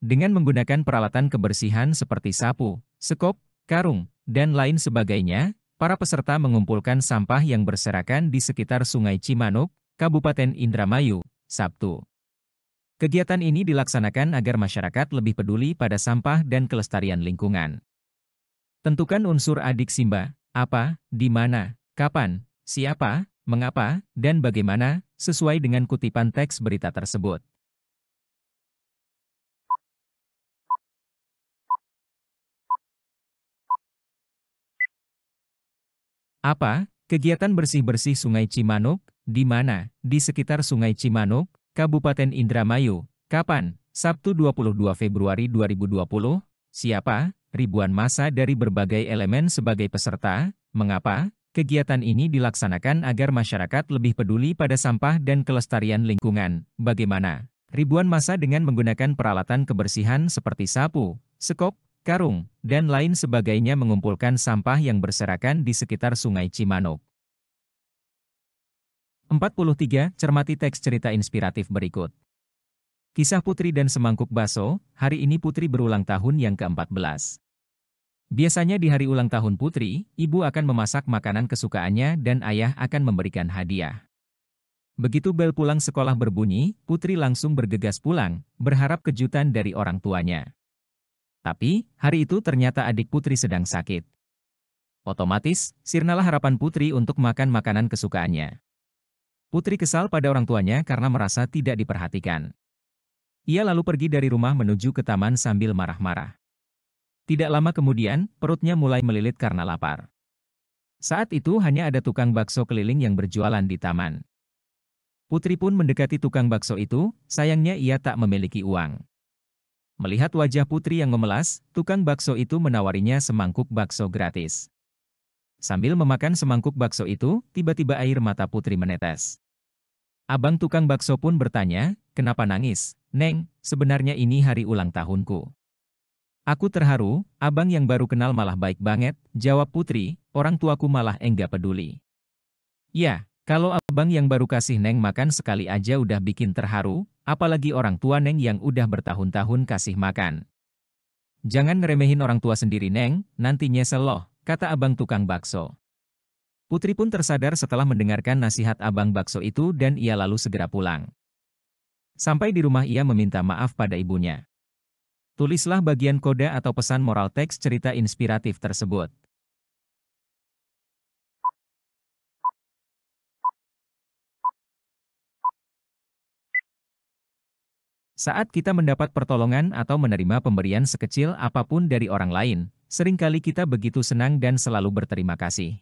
Dengan menggunakan peralatan kebersihan seperti sapu, sekop, karung, dan lain sebagainya, para peserta mengumpulkan sampah yang berserakan di sekitar Sungai Cimanuk, Kabupaten Indramayu, Sabtu. Kegiatan ini dilaksanakan agar masyarakat lebih peduli pada sampah dan kelestarian lingkungan. Tentukan unsur adik Simba, apa, di mana, kapan, siapa, mengapa, dan bagaimana, sesuai dengan kutipan teks berita tersebut. Apa? Kegiatan bersih-bersih Sungai Cimanuk, di mana? Di sekitar Sungai Cimanuk, Kabupaten Indramayu. Kapan? Sabtu 22 Februari 2020. Siapa? Ribuan massa dari berbagai elemen sebagai peserta. Mengapa? Kegiatan ini dilaksanakan agar masyarakat lebih peduli pada sampah dan kelestarian lingkungan. Bagaimana? Ribuan massa dengan menggunakan peralatan kebersihan seperti sapu, sekop, karung, dan lain sebagainya mengumpulkan sampah yang berserakan di sekitar Sungai Cimanuk. 43. Cermati teks cerita inspiratif berikut. Kisah Putri dan Semangkuk Bakso. Hari ini Putri berulang tahun yang ke-14. Biasanya di hari ulang tahun Putri, ibu akan memasak makanan kesukaannya dan ayah akan memberikan hadiah. Begitu bel pulang sekolah berbunyi, Putri langsung bergegas pulang, berharap kejutan dari orang tuanya. Tapi, hari itu ternyata adik Putri sedang sakit. Otomatis, sirnalah harapan Putri untuk makan makanan kesukaannya. Putri kesal pada orang tuanya karena merasa tidak diperhatikan. Ia lalu pergi dari rumah menuju ke taman sambil marah-marah. Tidak lama kemudian, perutnya mulai melilit karena lapar. Saat itu hanya ada tukang bakso keliling yang berjualan di taman. Putri pun mendekati tukang bakso itu, sayangnya ia tak memiliki uang. Melihat wajah Putri yang memelas, tukang bakso itu menawarinya semangkuk bakso gratis. Sambil memakan semangkuk bakso itu, tiba-tiba air mata Putri menetes. Abang tukang bakso pun bertanya, "Kenapa nangis, Neng? Sebenarnya ini hari ulang tahunku." "Aku terharu, abang yang baru kenal malah baik banget," jawab Putri, "orang tuaku malah enggak peduli." "Ya, kalau abang yang baru kasih Neng makan sekali aja udah bikin terharu, apalagi orang tua Neng yang udah bertahun-tahun kasih makan." "Jangan ngeremehin orang tua sendiri Neng, nanti nyesel loh," kata abang tukang bakso. Putri pun tersadar setelah mendengarkan nasihat abang bakso itu dan ia lalu segera pulang. Sampai di rumah ia meminta maaf pada ibunya. Tulislah bagian kode atau pesan moral teks cerita inspiratif tersebut. Saat kita mendapat pertolongan atau menerima pemberian sekecil apapun dari orang lain, seringkali kita begitu senang dan selalu berterima kasih.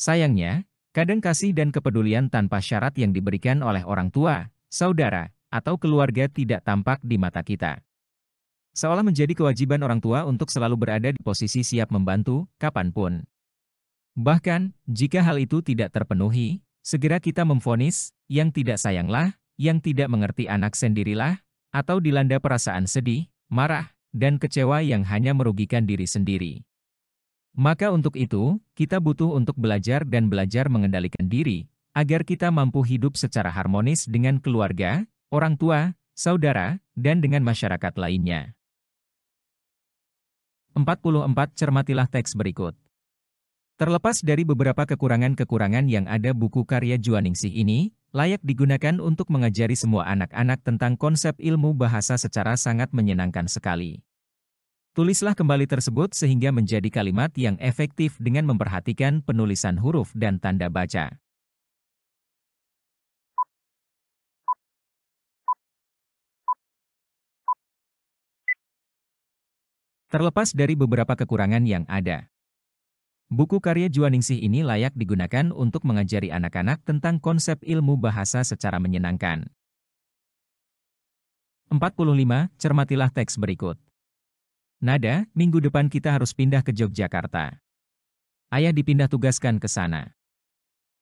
Sayangnya, kadang kasih dan kepedulian tanpa syarat yang diberikan oleh orang tua, saudara, atau keluarga tidak tampak di mata kita. Seolah menjadi kewajiban orang tua untuk selalu berada di posisi siap membantu, kapanpun. Bahkan, jika hal itu tidak terpenuhi, segera kita memvonis, yang tidak sayanglah, yang tidak mengerti anak sendirilah, atau dilanda perasaan sedih, marah, dan kecewa yang hanya merugikan diri sendiri. Maka untuk itu, kita butuh untuk belajar dan belajar mengendalikan diri, agar kita mampu hidup secara harmonis dengan keluarga, orang tua, saudara, dan dengan masyarakat lainnya. 44. Cermatilah teks berikut. Terlepas dari beberapa kekurangan-kekurangan yang ada, buku karya Juaningsih ini layak digunakan untuk mengajari semua anak-anak tentang konsep ilmu bahasa secara sangat menyenangkan sekali. Tulislah kembali tersebut sehingga menjadi kalimat yang efektif dengan memperhatikan penulisan huruf dan tanda baca. Terlepas dari beberapa kekurangan yang ada, buku karya Juaningsih ini layak digunakan untuk mengajari anak-anak tentang konsep ilmu bahasa secara menyenangkan. 45. Cermatilah teks berikut. Nada, minggu depan kita harus pindah ke Yogyakarta. Ayah dipindah tugaskan ke sana.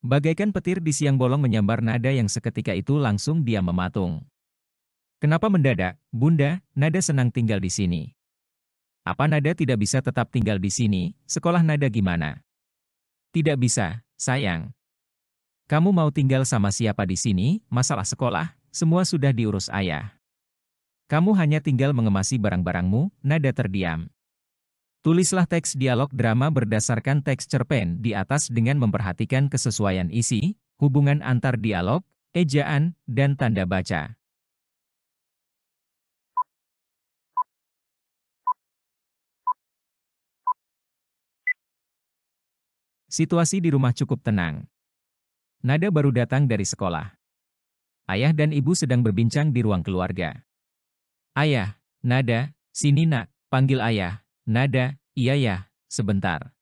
Bagaikan petir di siang bolong menyambar Nada yang seketika itu langsung diam mematung. Kenapa mendadak, Bunda? Nada senang tinggal di sini. Apa Nada tidak bisa tetap tinggal di sini? Sekolah Nada gimana? Tidak bisa, sayang. Kamu mau tinggal sama siapa di sini? Masalah sekolah, semua sudah diurus ayah. Kamu hanya tinggal mengemasi barang-barangmu. Nada terdiam. Tulislah teks dialog drama berdasarkan teks cerpen di atas dengan memperhatikan kesesuaian isi, hubungan antar dialog, ejaan, dan tanda baca. Situasi di rumah cukup tenang. Nada baru datang dari sekolah. Ayah dan ibu sedang berbincang di ruang keluarga. Ayah, Nada, sini nak, panggil ayah. Nada, iya ya, sebentar.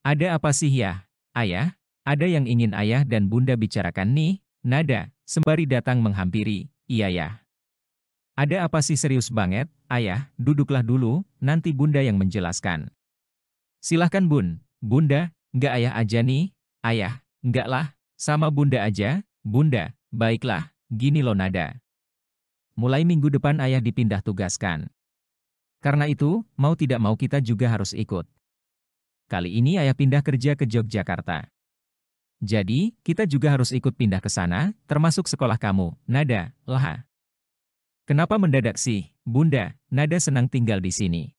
Ada apa sih ya, ayah? Ada yang ingin ayah dan bunda bicarakan nih. Nada, sembari datang menghampiri. Iya ya. Ada apa sih, serius banget, ayah? Duduklah dulu, nanti bunda yang menjelaskan. Silahkan bun, bunda. Nggak ayah aja nih, ayah, nggak lah, sama bunda aja, bunda, baiklah, gini loh Nada. Mulai minggu depan ayah dipindah tugaskan. Karena itu, mau tidak mau kita juga harus ikut. Kali ini ayah pindah kerja ke Yogyakarta. Jadi, kita juga harus ikut pindah ke sana, termasuk sekolah kamu, Nada, lah. Kenapa mendadak sih, bunda? Nada senang tinggal di sini.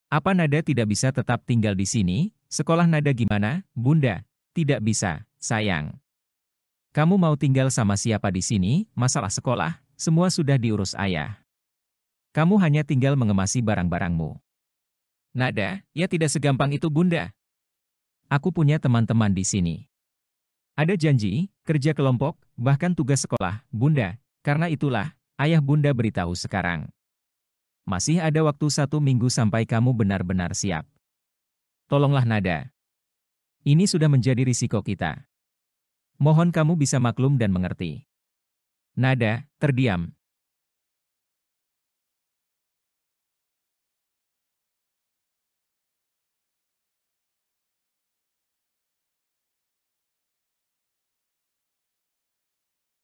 Apa Nada tidak bisa tetap tinggal di sini? Sekolah Nada gimana, bunda? Tidak bisa, sayang. Kamu mau tinggal sama siapa di sini? Masalah sekolah, semua sudah diurus ayah. Kamu hanya tinggal mengemasi barang-barangmu. Nada, ya tidak segampang itu bunda. Aku punya teman-teman di sini. Ada janji, kerja kelompok, bahkan tugas sekolah, bunda. Karena itulah, ayah bunda beritahu sekarang. Masih ada waktu 1 minggu sampai kamu benar-benar siap. Tolonglah Nada. Ini sudah menjadi risiko kita. Mohon kamu bisa maklum dan mengerti. Nada terdiam.